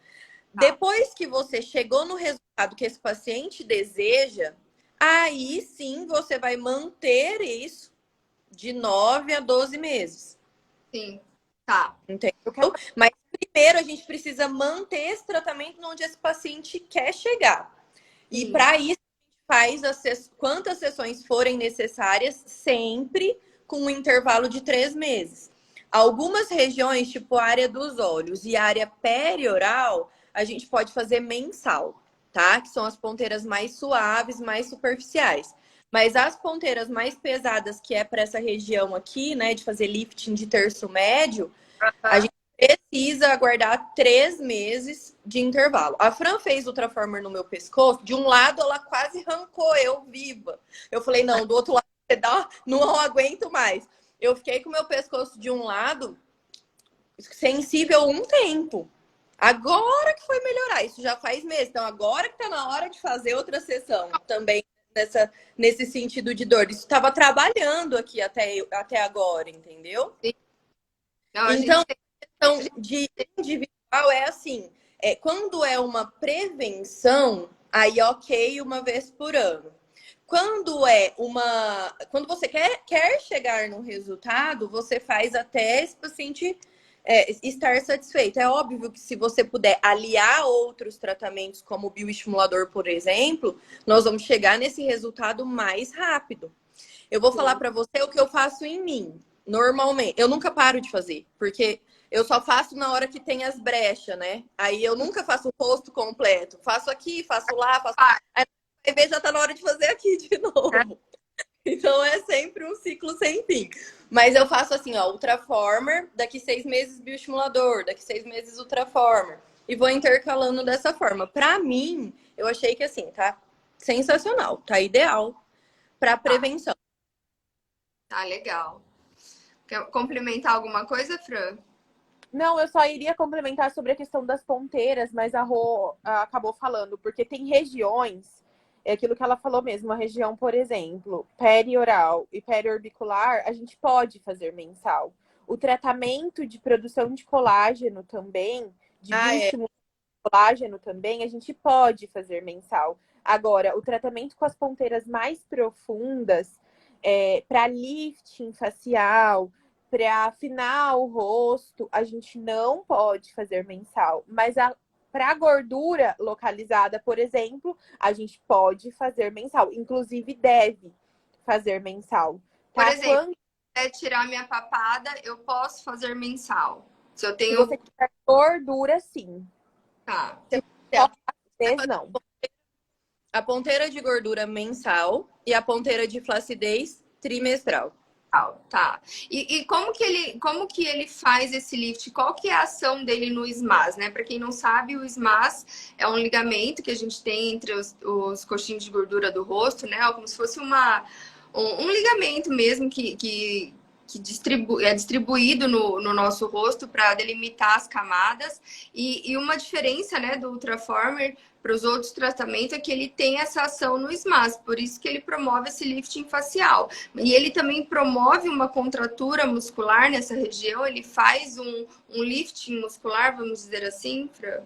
Depois que você chegou no resultado que esse paciente deseja, aí sim você vai manter isso de 9 a 12 meses. Sim, tá. Entendeu? Mas primeiro a gente precisa manter esse tratamento onde esse paciente quer chegar. E para isso, a gente faz quantas sessões forem necessárias, sempre com um intervalo de 3 meses. Algumas regiões, tipo a área dos olhos e a área perioral, a gente pode fazer mensal, tá? Que são as ponteiras mais suaves, mais superficiais. Mas as ponteiras mais pesadas, que é para essa região aqui, né, de fazer lifting de terço médio, a gente precisa aguardar 3 meses de intervalo. A Fran fez Ultraformer no meu pescoço, de um lado ela quase arrancou eu viva. Eu falei, não, do outro lado você dá, não aguento mais. Eu fiquei com o meu pescoço de um lado sensível um tempo. Agora que foi melhorar, isso já faz meses. Então, agora que tá na hora de fazer outra sessão também nesse sentido de dor. Isso estava trabalhando aqui até agora, entendeu? Não, então, a questão de individual é assim, quando é uma prevenção, aí ok, uma vez por ano. Quando você quer chegar no resultado, você faz até esse paciente estar satisfeito. É óbvio que se você puder aliar outros tratamentos, como o bioestimulador, por exemplo, nós vamos chegar nesse resultado mais rápido. Eu vou falar para você o que eu faço em mim, normalmente. Eu nunca paro de fazer, porque eu só faço na hora que tem as brechas, né? Aí eu nunca faço o rosto completo. Faço aqui, faço lá, faço lá. Aí já tá na hora de fazer aqui de novo. Então é sempre um ciclo sem fim. Mas eu faço assim, ó, Ultraformer, daqui 6 meses bioestimulador, daqui 6 meses Ultraformer. E vou intercalando dessa forma. Pra mim, eu achei que assim, tá sensacional, tá ideal pra prevenção. Tá legal. Quer complementar alguma coisa, Fran? Não, eu só iria complementar sobre a questão das ponteiras, mas a Rô acabou falando, porque tem regiões, é aquilo que ela falou mesmo, a região, por exemplo, perioral e periorbicular, a gente pode fazer mensal. O tratamento de produção de colágeno também, de bioestimulação de colágeno também, a gente pode fazer mensal. Agora, o tratamento com as ponteiras mais profundas, para lifting facial, para afinar o rosto, a gente não pode fazer mensal. Mas para gordura localizada, por exemplo, a gente pode fazer mensal. Inclusive, deve fazer mensal. Tá? Por exemplo, se quiser tirar minha papada, eu posso fazer mensal. Se eu tenho... Se você tiver gordura, sim. Tá. Não. A ponteira de gordura mensal e a ponteira de flacidez trimestral. Tá. E como que ele faz esse lift? Qual que é a ação dele no SMAS, né? Para quem não sabe, o SMAS é um ligamento que a gente tem entre os coxinhos de gordura do rosto, né? Como se fosse um ligamento mesmo que é distribuído no nosso rosto para delimitar as camadas. E uma diferença, né, do Ultraformer para os outros tratamentos é que ele tem essa ação no SMAS, por isso que ele promove esse lifting facial. E ele também promove uma contratura muscular nessa região, ele faz um lifting muscular, vamos dizer assim, Fran?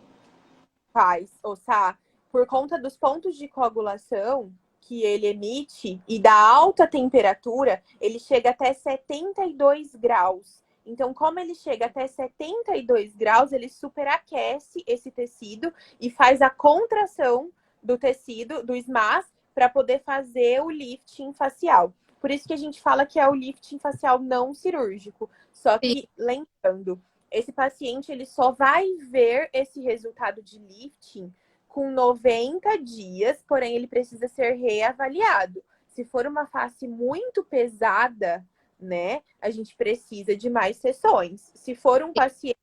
Faz, Sá, por conta dos pontos de coagulação que ele emite e da alta temperatura, ele chega até 72 graus. Então, como ele chega até 72 graus, ele superaquece esse tecido e faz a contração do tecido, do SMAS, para poder fazer o lifting facial. Por isso que a gente fala que é o lifting facial não cirúrgico. Só que, lembrando, esse paciente ele só vai ver esse resultado de lifting com 90 dias, porém ele precisa ser reavaliado. Se for uma face muito pesada, né, a gente precisa de mais sessões. Se for um paciente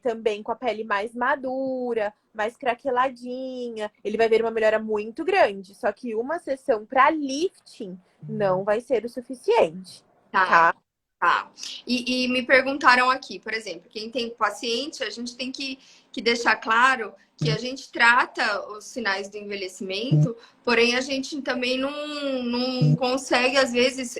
também com a pele mais madura, mais craqueladinha, ele vai ver uma melhora muito grande. Só que uma sessão para lifting não vai ser o suficiente, tá? Tá. E me perguntaram aqui, por exemplo, quem tem paciente, a gente tem que deixar claro que a gente trata os sinais do envelhecimento, porém a gente também não consegue, às vezes,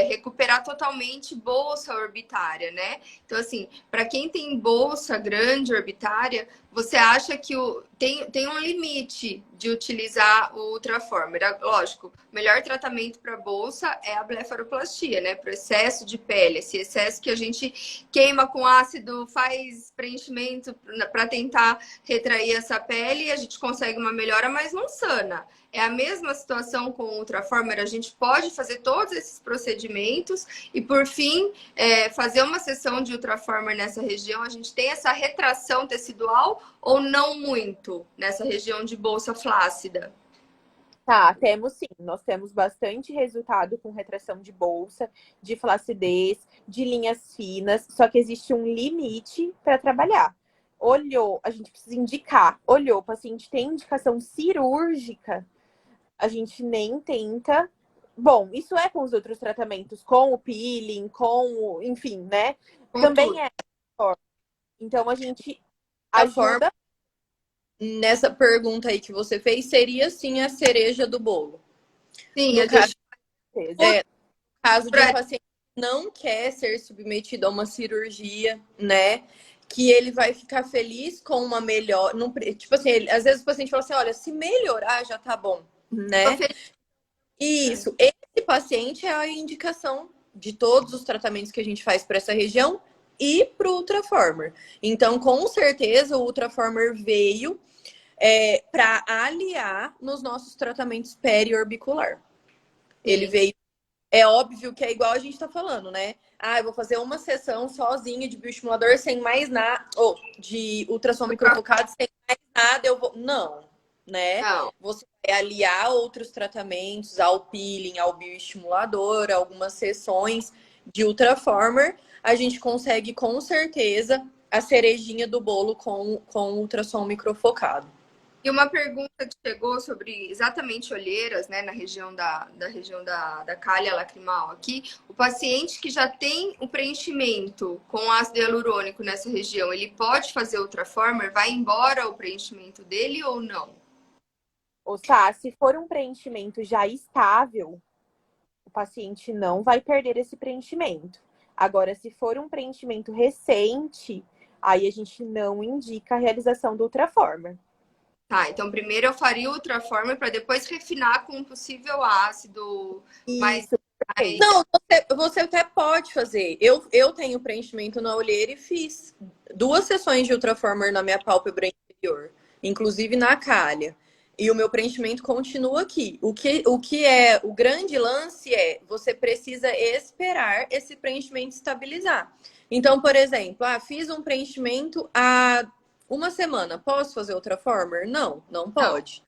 recuperar totalmente bolsa orbitária, né? Então, assim, para quem tem bolsa grande orbitária, você acha que tem um limite de utilizar o Ultraformer. Lógico, o melhor tratamento para bolsa é a blefaroplastia, né? Para o excesso de pele, esse excesso que a gente queima com ácido, faz preenchimento para tentar retrair essa pele e a gente consegue uma melhora, mas não sana. É a mesma situação com o Ultraformer, a gente pode fazer todos esses procedimentos e, por fim, fazer uma sessão de Ultraformer nessa região. A gente tem essa retração tecidual ou não muito nessa região de bolsa flácida? Tá, temos sim. Nós temos bastante resultado com retração de bolsa, de flacidez, de linhas finas, só que existe um limite para trabalhar. Olhou, a gente precisa indicar. Olhou, o paciente tem indicação cirúrgica, a gente nem tenta. Bom, isso é com os outros tratamentos, com o peeling, enfim, né? Com Também tudo. é. Então a gente A ajuda. Nessa pergunta aí que você fez, seria sim a cereja do bolo. Sim, No a caso, gente... caso de um paciente que não quer ser submetido a uma cirurgia, né? Que ele vai ficar feliz com uma melhor. Não, tipo assim, às vezes o paciente fala assim: olha, se melhorar já tá bom, né? Isso. Esse paciente é a indicação de todos os tratamentos que a gente faz para essa região e para o Ultraformer. Então, com certeza, o Ultraformer veio para aliar nos nossos tratamentos periorbicular. Ele veio. É óbvio que é igual a gente está falando, né? Ah, eu vou fazer uma sessão sozinha de bioestimulador sem mais nada, ou de ultrassom microfocado sem mais nada, eu vou. Não, né? Não. Você vai aliar outros tratamentos ao peeling, ao bioestimulador, algumas sessões de Ultraformer, a gente consegue com certeza a cerejinha do bolo com ultrassom microfocado. E uma pergunta que chegou sobre exatamente olheiras, né, na região da calha lacrimal aqui. O paciente que já tem o preenchimento com ácido hialurônico nessa região, ele pode fazer Ultraformer? Vai embora o preenchimento dele ou não? Tá, se for um preenchimento já estável, o paciente não vai perder esse preenchimento. Agora, se for um preenchimento recente, aí a gente não indica a realização do Ultraformer. Tá, então primeiro eu faria o Ultraformer para depois refinar com um possível ácido mais... Não, você até pode fazer. Eu tenho preenchimento na olheira e fiz 2 sessões de Ultraformer na minha pálpebra inferior, inclusive na calha. E o meu preenchimento continua aqui. O que é o grande lance é você precisa esperar esse preenchimento estabilizar. Então, por exemplo, fiz um preenchimento há uma semana. Posso fazer Ultraformer? Não, não pode.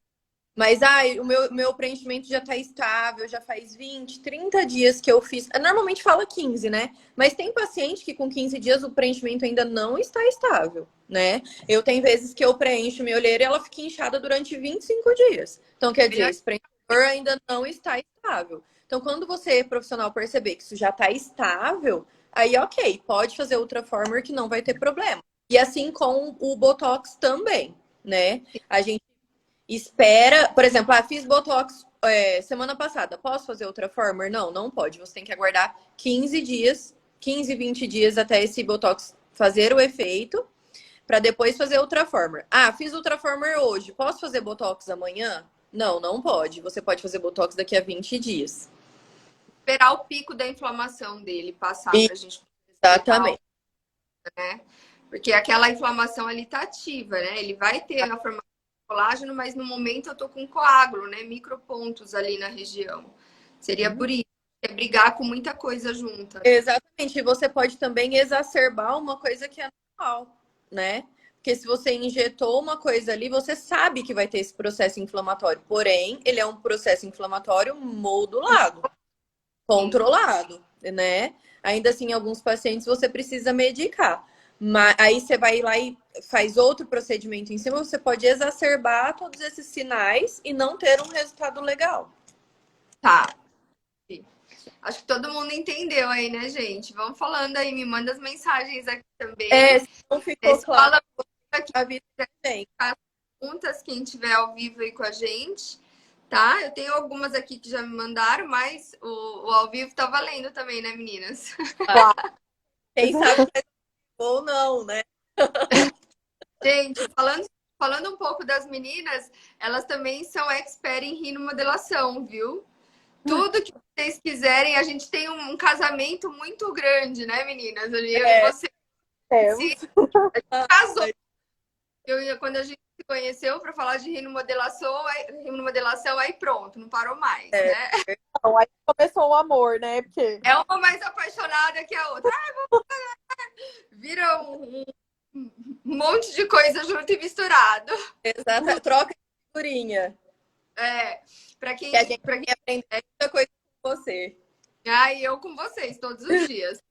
Mas o meu preenchimento já tá estável, já faz 20, 30 dias que eu fiz. Normalmente fala 15, né? Mas tem paciente que com 15 dias o preenchimento ainda não está estável, né? Eu tenho vezes que eu preencho minha olheira e ela fica inchada durante 25 dias. Então, quer dizer, esse preenchedor ainda não está estável. Então, quando você, profissional, perceber que isso já está estável, aí ok, pode fazer Ultraformer que não vai ter problema. E assim com o Botox também, né? A gente espera, por exemplo, fiz Botox semana passada, posso fazer Ultraformer? Não, não pode. Você tem que aguardar 15 dias, 15, 20 dias até esse Botox fazer o efeito, para depois fazer Ultraformer. Fiz Ultraformer hoje, posso fazer Botox amanhã? Não, não pode. Você pode fazer Botox daqui a 20 dias. Esperar o pico da inflamação dele passar pra gente... Exatamente. Né? Porque aquela inflamação ali tá ativa, né? Ele vai ter a formação de colágeno, mas no momento eu tô com coágulo, né? Micropontos ali na região. Seria por isso. É brigar com muita coisa junta. Exatamente. E você pode também exacerbar uma coisa que é normal, né? Porque se você injetou uma coisa ali, você sabe que vai ter esse processo inflamatório. Porém, ele é um processo inflamatório modulado, controlado, né? Ainda assim, em alguns pacientes você precisa medicar. Mas aí você vai lá e faz outro procedimento em cima, você pode exacerbar todos esses sinais e não ter um resultado legal. Tá. Acho que todo mundo entendeu aí, né, gente? Vamos falando aí, me manda as mensagens aqui também. Se não ficou claro, Fala aqui, avisa também. perguntas, quem tiver ao vivo aí com a gente, tá? Eu tenho algumas aqui que já me mandaram, mas o ao vivo tá valendo também, né, meninas? Quem sabe ou não, né? Gente, falando um pouco das meninas, elas também são expert em rinomodelação, viu? Tudo que vocês quiserem, a gente tem um casamento muito grande, né, meninas? Eu e você se casou. Quando a gente se conheceu para falar de rinomodelação, aí pronto, não parou mais, né? Então, aí começou o amor, né? Porque É uma mais apaixonada que a outra. Vira um monte de coisa junto e misturado. Exato, troca de figurinha. Para quem, Que a gente vai aprender muita coisa com você. e eu com vocês todos os dias.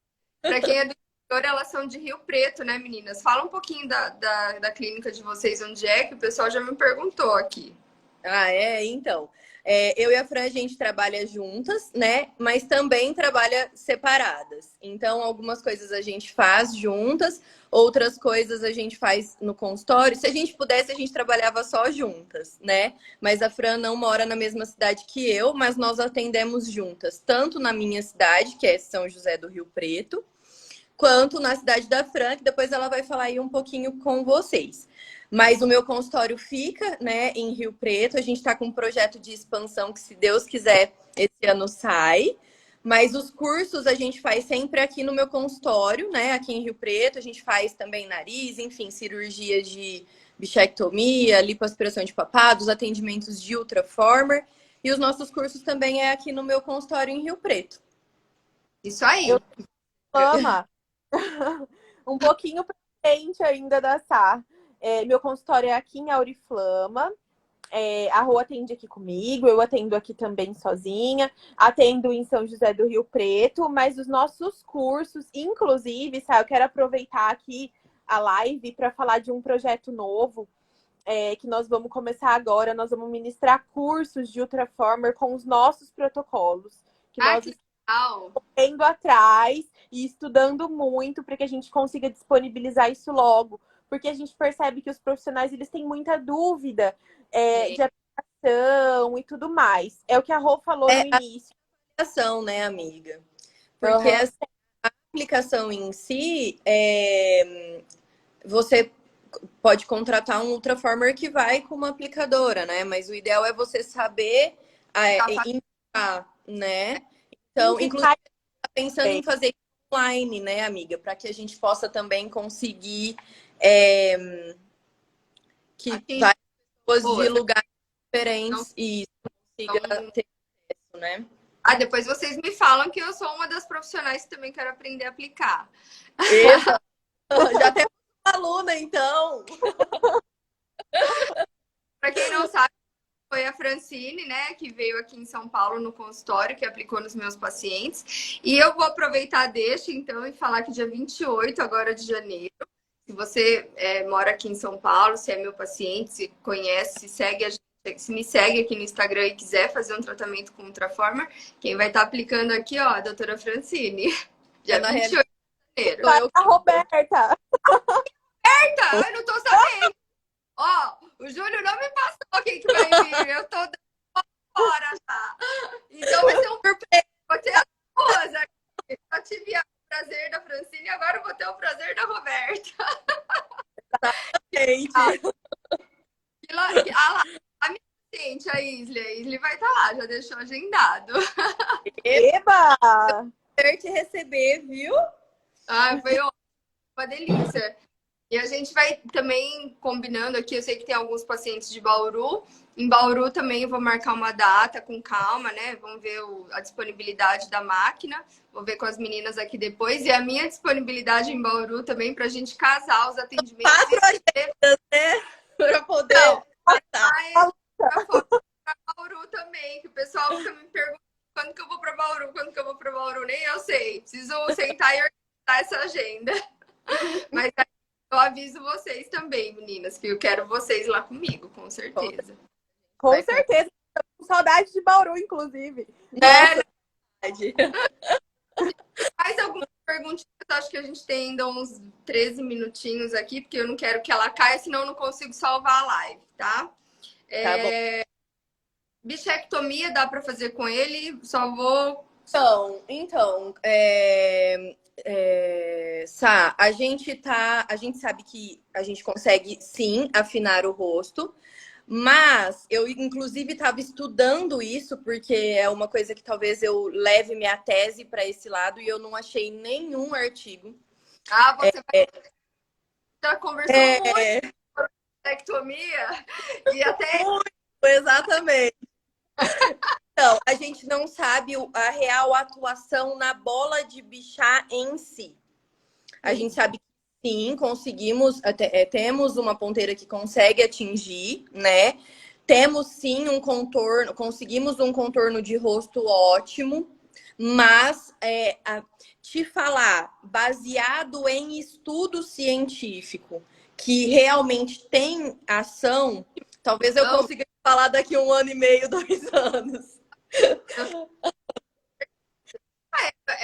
Para quem é do interior, elas são de Rio Preto, né, meninas? Fala um pouquinho da clínica de vocês, onde é, que o pessoal já me perguntou aqui. Então. Eu e a Fran, a gente trabalha juntas, né? Mas também trabalha separadas. Então, algumas coisas a gente faz juntas, outras coisas a gente faz no consultório. Se a gente pudesse, a gente trabalhava só juntas, né? Mas a Fran não mora na mesma cidade que eu, mas nós atendemos juntas, tanto na minha cidade, que é São José do Rio Preto, quanto na cidade da Fran, que depois ela vai falar aí um pouquinho com vocês. Mas o meu consultório fica, né, em Rio Preto. A gente está com um projeto de expansão que, se Deus quiser, esse ano sai. Mas os cursos a gente faz sempre aqui no meu consultório, né, aqui em Rio Preto. A gente faz também nariz, enfim, cirurgia de bichectomia, lipoaspiração de papados, atendimentos de ultraformer. E os nossos cursos também é aqui no meu consultório em Rio Preto. Isso aí. eu ama um pouquinho pra frente ainda da Sá. Meu consultório é aqui em Auriflama. A Rô atende aqui comigo, eu atendo aqui também sozinha, atendo em São José do Rio Preto, mas os nossos cursos, inclusive, sabe, eu quero aproveitar aqui a live para falar de um projeto novo que nós vamos começar agora. Nós vamos ministrar cursos de Ultraformer com os nossos protocolos, que nós Que legal. indo atrás e estudando muito para que a gente consiga disponibilizar isso logo. Porque a gente percebe que os profissionais eles têm muita dúvida de aplicação e tudo mais. É o que a Rô falou no início. A aplicação, né, amiga? Porque a aplicação em si, você pode contratar um ultraformer que vai com uma aplicadora, né? Mas o ideal é você saber indicar, né? Então, inclusive, tá pensando em fazer online, né, amiga? Para que a gente possa também conseguir que várias pessoas de lugares diferentes e consiga ter acesso, né? Depois vocês me falam que eu sou uma das profissionais que também quero aprender a aplicar. Exato. Já temos uma aluna, então. Para quem não sabe, foi a Francine, né, que veio aqui em São Paulo no consultório, que aplicou nos meus pacientes. E eu vou aproveitar deixa, então, e falar que dia 28 agora de janeiro, se você mora aqui em São Paulo, se é meu paciente, se conhece, se segue a gente, se me segue aqui no Instagram e quiser fazer um tratamento com Ultraformer, quem vai estar aplicando aqui, ó, a doutora Francine. Dia 28 de janeiro. A Roberta! Roberta! Eu não tô sabendo! Ó, o Júlio não me passou quem que vai vir. Eu tô dando fora já. Então vai ser um surpresa. Vou ter as duas aqui. Eu tive o prazer da Francine, agora eu vou ter o prazer da Roberta. Gente. A minha paciente, a Isle vai estar lá, já deixou agendado. Eba! Prazer te receber, viu? Foi uma delícia. E a gente vai também combinando aqui, eu sei que tem alguns pacientes de Bauru. Em Bauru também eu vou marcar uma data com calma, né? Vamos ver a disponibilidade da máquina. Vou ver com as meninas aqui depois. E a minha disponibilidade em Bauru também para a gente casar os atendimentos. 4 agendas, né? Para poder passar. Para Bauru também, que o pessoal fica me perguntando quando que eu vou para Bauru, quando que eu vou para Bauru, nem eu sei. Preciso sentar e organizar essa agenda. Mas eu aviso vocês também, meninas, que eu quero vocês lá comigo, com certeza. Com certeza. Tô com saudade de Bauru, inclusive. É, mais algumas perguntinhas, acho que a gente tem ainda uns 13 minutinhos aqui, porque eu não quero que ela caia, senão eu não consigo salvar a live, tá? Tá bom. Bichectomia dá para fazer com ele, só vou... Então, Sá, a gente sabe que a gente consegue sim afinar o rosto, mas eu inclusive estava estudando isso porque é uma coisa que talvez eu leve minha tese para esse lado e eu não achei nenhum artigo. Ah, você já conversou muito sobre bichectomia e até... Exatamente. Então, a gente não sabe a real atuação na bola de Bichat em si. A gente sabe que sim, conseguimos, temos uma ponteira que consegue atingir, né? Temos sim um contorno, conseguimos um contorno de rosto ótimo, mas te falar, baseado em estudo científico, que realmente tem ação, talvez eu consiga falar daqui 1 ano e meio, 2 anos.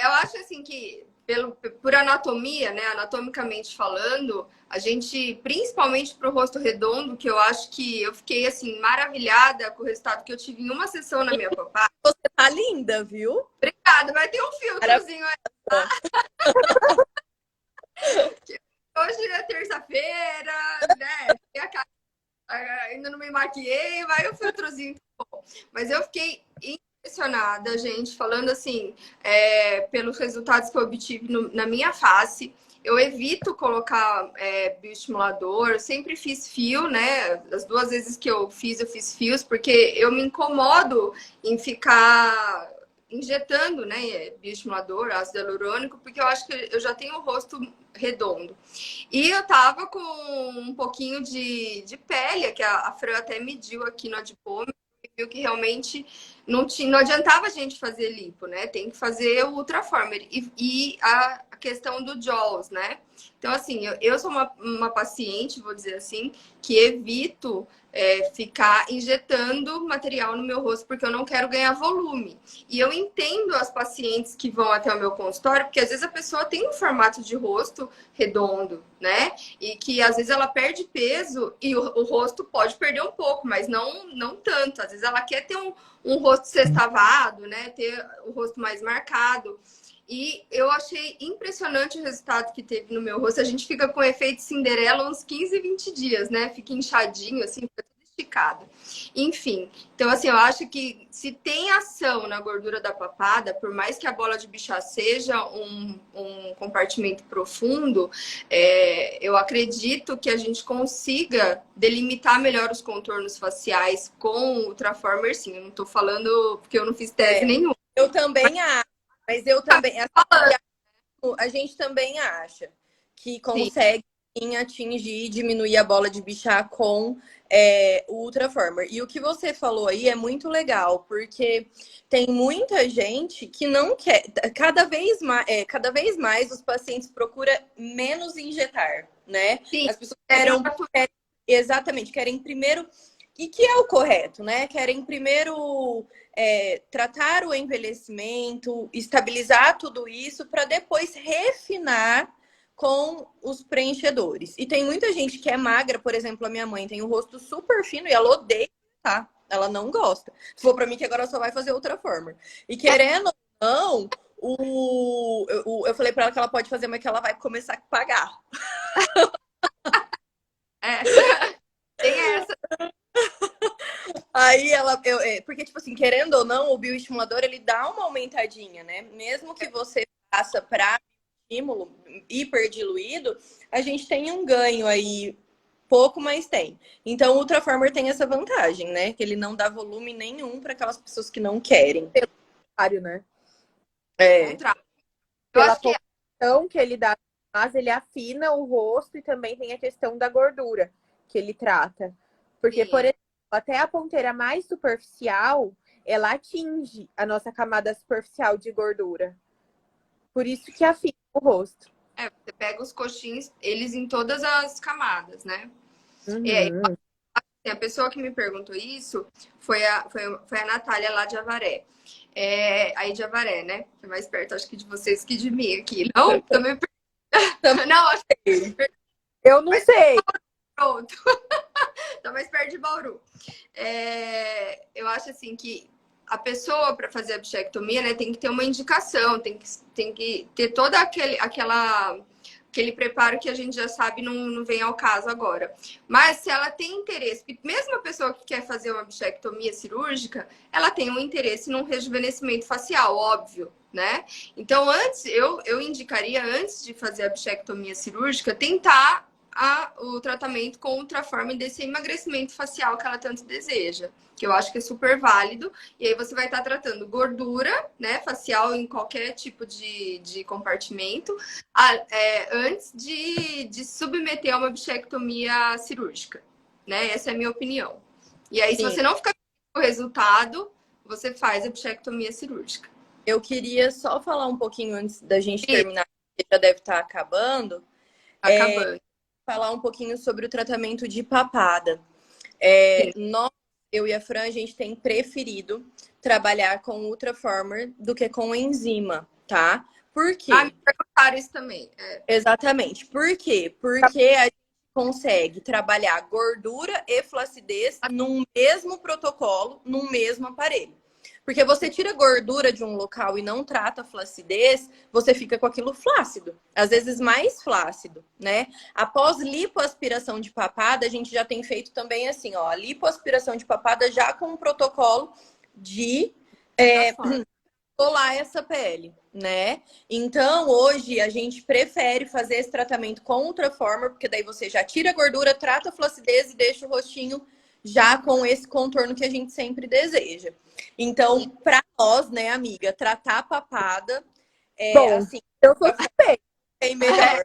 Eu acho assim que por anatomia, né, anatomicamente falando, a gente, principalmente para o rosto redondo, que eu acho que eu fiquei assim maravilhada com o resultado que eu tive em uma sessão na minha papada. Você tá linda, viu? Obrigada, vai ter um filtrozinho aí. Tá? Hoje é terça-feira, né? Ainda não me maquiei, vai o filtrozinho. Mas eu fiquei impressionada, gente, falando assim, pelos resultados que eu obtive na minha face. Eu evito colocar bioestimulador, eu sempre fiz fio, né? As 2 vezes que eu fiz fios, porque eu me incomodo em ficar injetando, né, bioestimulador, ácido hialurônico, porque eu acho que eu já tenho o rosto redondo. E eu tava com um pouquinho de pele, que a Fran até mediu aqui no adipômetro, e viu que realmente não adiantava a gente fazer lipo, né? Tem que fazer o Ultraformer. E a questão do JAWS, né? Então, assim, eu sou uma paciente, vou dizer assim, que evito ficar injetando material no meu rosto, porque eu não quero ganhar volume. E eu entendo as pacientes que vão até o meu consultório, porque às vezes a pessoa tem um formato de rosto redondo, né? E que às vezes ela perde peso e o rosto pode perder um pouco, mas não tanto. Às vezes ela quer ter um rosto sextavado, né? Ter o rosto mais marcado. E eu achei impressionante o resultado que teve no meu rosto. A gente fica com efeito Cinderela uns 15, 20 dias, né? Fica inchadinho, assim, fica tudo esticado. Enfim, então assim, eu acho que se tem ação na gordura da papada, por mais que a bola de Bichat seja um compartimento profundo, eu acredito que a gente consiga delimitar melhor os contornos faciais com o Ultraformer, sim. Eu não tô falando porque eu não fiz tese nenhuma. Eu também acho. Mas eu também, a gente também acha que consegue sim atingir, diminuir a bola de Bichat com o Ultraformer. E o que você falou aí é muito legal, porque tem muita gente que não quer, cada vez mais os pacientes procuram menos injetar, né? Sim, as pessoas querem primeiro, e que é o correto, né? Querem primeiro tratar o envelhecimento, estabilizar tudo isso para depois refinar com os preenchedores. E tem muita gente que é magra, por exemplo, a minha mãe tem o rosto super fino e ela odeia, tá? Ela não gosta. Se for para mim que agora só vai fazer Ultraformer. E querendo ou não, eu falei para ela que ela pode fazer, mas que ela vai começar a pagar. Tem essa. Aí porque, tipo assim, querendo ou não, o bioestimulador ele dá uma aumentadinha, né? Mesmo que você faça pra estímulo hiperdiluído, a gente tem um ganho aí pouco, mas tem. Então, o Ultraformer tem essa vantagem, né? Que ele não dá volume nenhum para aquelas pessoas que não querem. Pelo contrário, né? É, Eu Pela acho que poluição que ele dá, mas ele afina o rosto e também tem a questão da gordura que ele trata. Porque, sim, por exemplo, até a ponteira mais superficial, ela atinge a nossa camada superficial de gordura. Por isso que afina o rosto. você pega os coxins, eles em todas as camadas, né? Uhum. A pessoa que me perguntou isso foi a Natália lá de Avaré. Aí de Avaré, né? Que é mais perto, acho que de vocês que de mim aqui. Não? Também. Não, acho que Eu não sei. pronto. Tá mais perto de Bauru. Eu acho assim que a pessoa para fazer a bichectomia, né, tem que ter uma indicação, tem que ter toda aquele preparo que a gente já sabe não vem ao caso agora. Mas se ela tem interesse, mesmo a pessoa que quer fazer uma bichectomia cirúrgica, ela tem um interesse num rejuvenescimento facial, óbvio, né? Então, eu indicaria, antes de fazer a bichectomia cirúrgica, tentar o tratamento com Ultraformer desse emagrecimento facial que ela tanto deseja, que eu acho que é super válido. E aí você vai estar tratando gordura, né, facial em qualquer tipo de compartimento, antes de submeter a uma bichectomia cirúrgica, né? Essa é a minha opinião. E aí, se sim. você não ficar com o resultado, você faz a bichectomia cirúrgica. Eu queria só falar um pouquinho antes da gente terminar, que já deve estar acabando, Acabando. falar um pouquinho sobre o tratamento de papada. Sim. Eu e a Fran, a gente tem preferido trabalhar com Ultraformer do que com enzima, tá? Por quê? Me perguntaram isso também. Exatamente. Por quê? Porque a gente consegue trabalhar gordura e flacidez num mesmo protocolo, num mesmo aparelho. Porque você tira gordura de um local e não trata a flacidez, você fica com aquilo flácido, às vezes mais flácido, né? Após lipoaspiração de papada, a gente já tem feito também assim, ó, a lipoaspiração de papada já com um protocolo de colar essa pele, né? Então, hoje a gente prefere fazer esse tratamento com Ultraformer, porque daí você já tira a gordura, trata a flacidez e deixa o rostinho já com esse contorno que a gente sempre deseja. Então, para nós, né, amiga, tratar a papada Bom, assim, eu sou suspeita. bem melhor.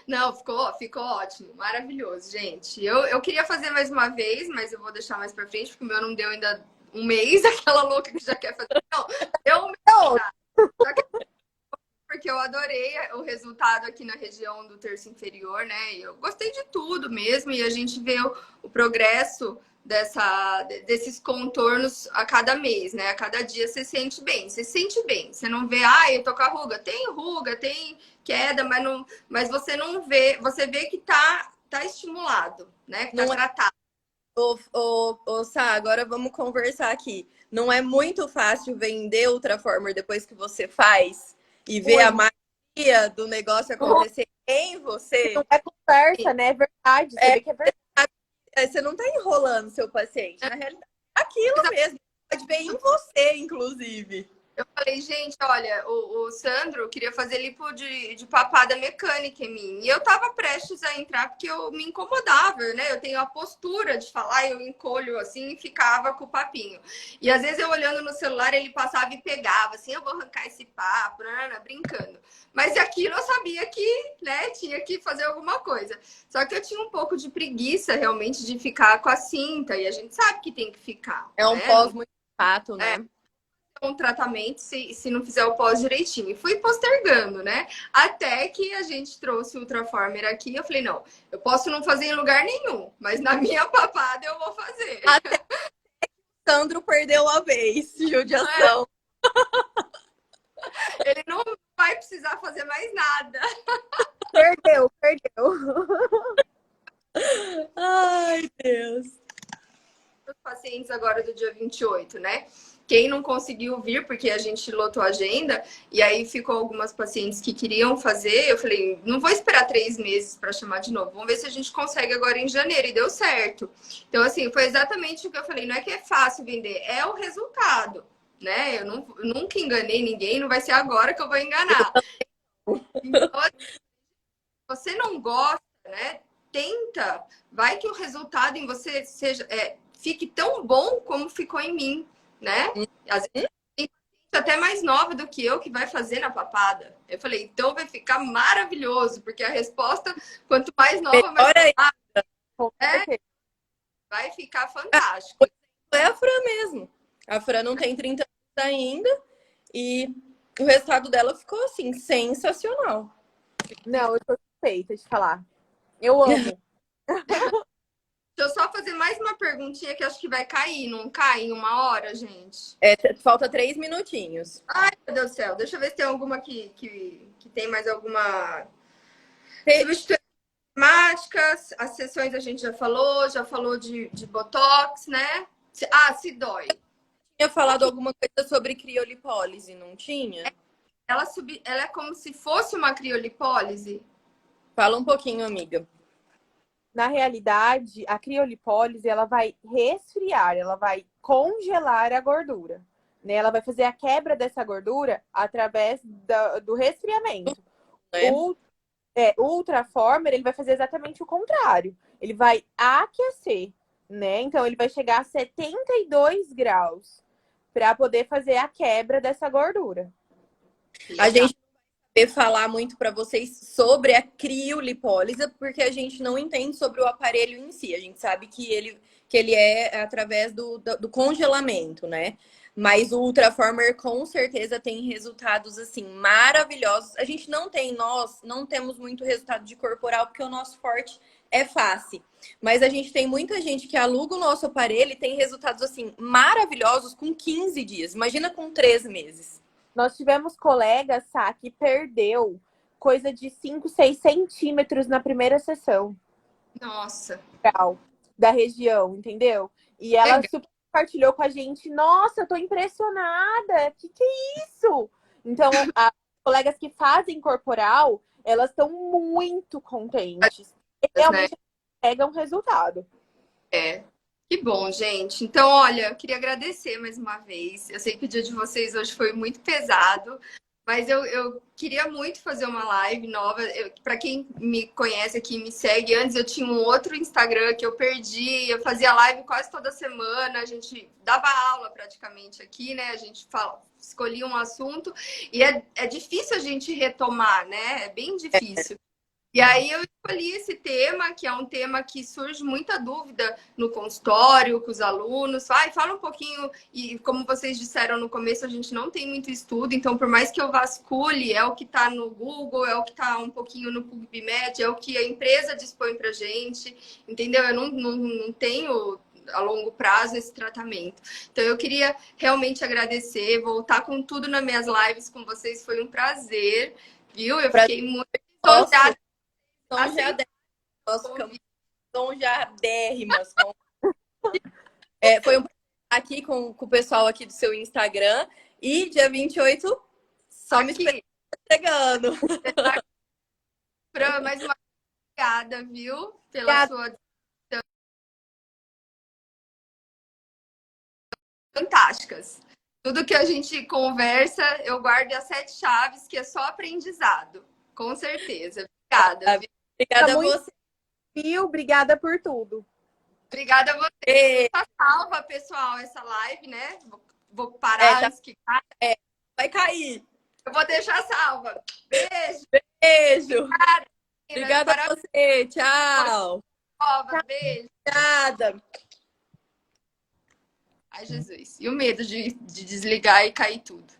Não, ficou ótimo, maravilhoso, gente. Eu queria fazer mais uma vez, mas eu vou deixar mais pra frente, porque o meu não deu ainda um mês, aquela louca que já quer fazer. Não, deu um mês já. Porque eu adorei o resultado aqui na região do terço inferior, né? Eu gostei de tudo mesmo, e a gente vê o progresso desses contornos a cada mês, né? A cada dia você sente bem, Você não vê, eu tô com a ruga. Tem ruga, tem queda, mas você não vê, você vê que tá estimulado, né? Que tá Não é, tratado. Sá, agora vamos conversar aqui. Não é muito fácil vender Ultraformer depois que você faz e ver a magia do negócio acontecer em você? Não é conversa, né? É verdade. Você vê que é verdade. Você não está enrolando seu paciente. Na realidade, é aquilo mesmo. Pode ver em você, inclusive. Eu falei, gente, olha, o Sandro queria fazer lipo de papada mecânica em mim. E eu tava prestes a entrar porque eu me incomodava, né? Eu tenho a postura de falar, eu encolho assim e ficava com o papinho. E às vezes eu olhando no celular, ele passava e pegava, assim, eu vou arrancar esse papo, brincando. Mas aquilo eu sabia que, né, tinha que fazer alguma coisa. Só que eu tinha um pouco de preguiça, realmente, de ficar com a cinta. E a gente sabe que tem que ficar. É um né? pós muito chato, né? Um tratamento se não fizer o pós direitinho. E fui postergando, né? Até que a gente trouxe o Ultraformer aqui. Eu falei, não, eu posso não fazer em lugar nenhum, mas na minha papada eu vou fazer. Até Sandro perdeu a vez, judiação. Ele não vai precisar fazer mais nada. Perdeu. Ai, Deus. Os pacientes agora do dia 28, né? Quem não conseguiu vir, porque a gente lotou a agenda, e aí ficou algumas pacientes que queriam fazer, eu falei, não vou esperar 3 meses para chamar de novo, vamos ver se a gente consegue agora em janeiro, e deu certo. Então, assim, foi exatamente o que eu falei, não é que é fácil vender, é o resultado, né? Eu nunca enganei ninguém, não vai ser agora que eu vou enganar. Então, você não gosta, né? Tenta, vai que o resultado em você seja, fique tão bom como ficou em mim, né? Às vezes tem gente até mais nova do que eu que vai fazer na papada. Eu falei, então vai ficar maravilhoso, porque a resposta, quanto mais nova, mais vai ficar fantástico. É a Fran mesmo. A Fran não tem 30 anos ainda e o resultado dela ficou assim, sensacional. Não, eu tô suspeita de falar. Eu amo. Deixa eu só fazer mais uma perguntinha que acho que vai cair, não cai em uma hora, gente? Falta 3 minutinhos. Ai, meu Deus do céu. Deixa eu ver se tem alguma que tem mais alguma. Substituições temáticas, as sessões a gente já falou de Botox, né? Ah, se dói. Tinha falado alguma coisa sobre criolipólise, não tinha? Ela é como se fosse uma criolipólise? Fala um pouquinho, amiga. Na realidade, a criolipólise, ela vai resfriar, ela vai congelar a gordura, né? Ela vai fazer a quebra dessa gordura através do resfriamento. Né? O Ultraformer, ele vai fazer exatamente o contrário. Ele vai aquecer, né? Então, ele vai chegar a 72 graus para poder fazer a quebra dessa gordura. A gente vai falar muito para vocês sobre a criolipólise, porque a gente não entende sobre o aparelho em si. A gente sabe que ele é através do congelamento, né? Mas o Ultraformer com certeza tem resultados assim maravilhosos. A gente nós não temos muito resultado de corporal porque o nosso forte é face. Mas a gente tem muita gente que aluga o nosso aparelho e tem resultados assim maravilhosos com 15 dias. Imagina com 3 meses. Nós tivemos colegas, Sá, que perdeu coisa de 5, 6 centímetros na primeira sessão. Nossa. Da região, entendeu? E ela super compartilhou com a gente. Nossa, eu tô impressionada. Que é isso? Então, as colegas que fazem corporal, elas estão muito contentes. Realmente pegam resultado. Que bom, gente. Então, olha, eu queria agradecer mais uma vez. Eu sei que o dia de vocês hoje foi muito pesado, mas eu queria muito fazer uma live nova. Para quem me conhece aqui, me segue, antes eu tinha um outro Instagram que eu perdi. Eu fazia live quase toda semana. A gente dava aula praticamente aqui, né? A gente escolhia um assunto e é difícil a gente retomar, né? É bem difícil. E aí eu escolhi esse tema, que é um tema que surge muita dúvida no consultório, com os alunos. Fala um pouquinho, e como vocês disseram no começo, a gente não tem muito estudo, então por mais que eu vasculhe, é o que está no Google, é o que está um pouquinho no PubMed, é o que a empresa dispõe pra gente, entendeu? Eu não tenho a longo prazo esse tratamento. Então eu queria realmente agradecer, voltar com tudo nas minhas lives com vocês, foi um prazer, viu? Eu fiquei muito lisonjeada. Nós ficamos lisonjeadérrimas. Foi um prazer estar aqui com o pessoal aqui do seu Instagram. E dia 28, só me chegando. Fran, mais uma obrigada, viu? Pela sua fantásticas. Tudo que a gente conversa, eu guardo as 7 chaves, que é só aprendizado. Com certeza. Obrigada. Obrigada a você. Viu? Obrigada por tudo. Obrigada a você. Tá salva, pessoal, essa live, né? Vou parar antes que caia. Vai cair. Eu vou deixar salva. Beijo. Beijo. Obrigada a você. Tchau. Beijo. Obrigada. Ai, Jesus. E o medo de desligar e cair tudo.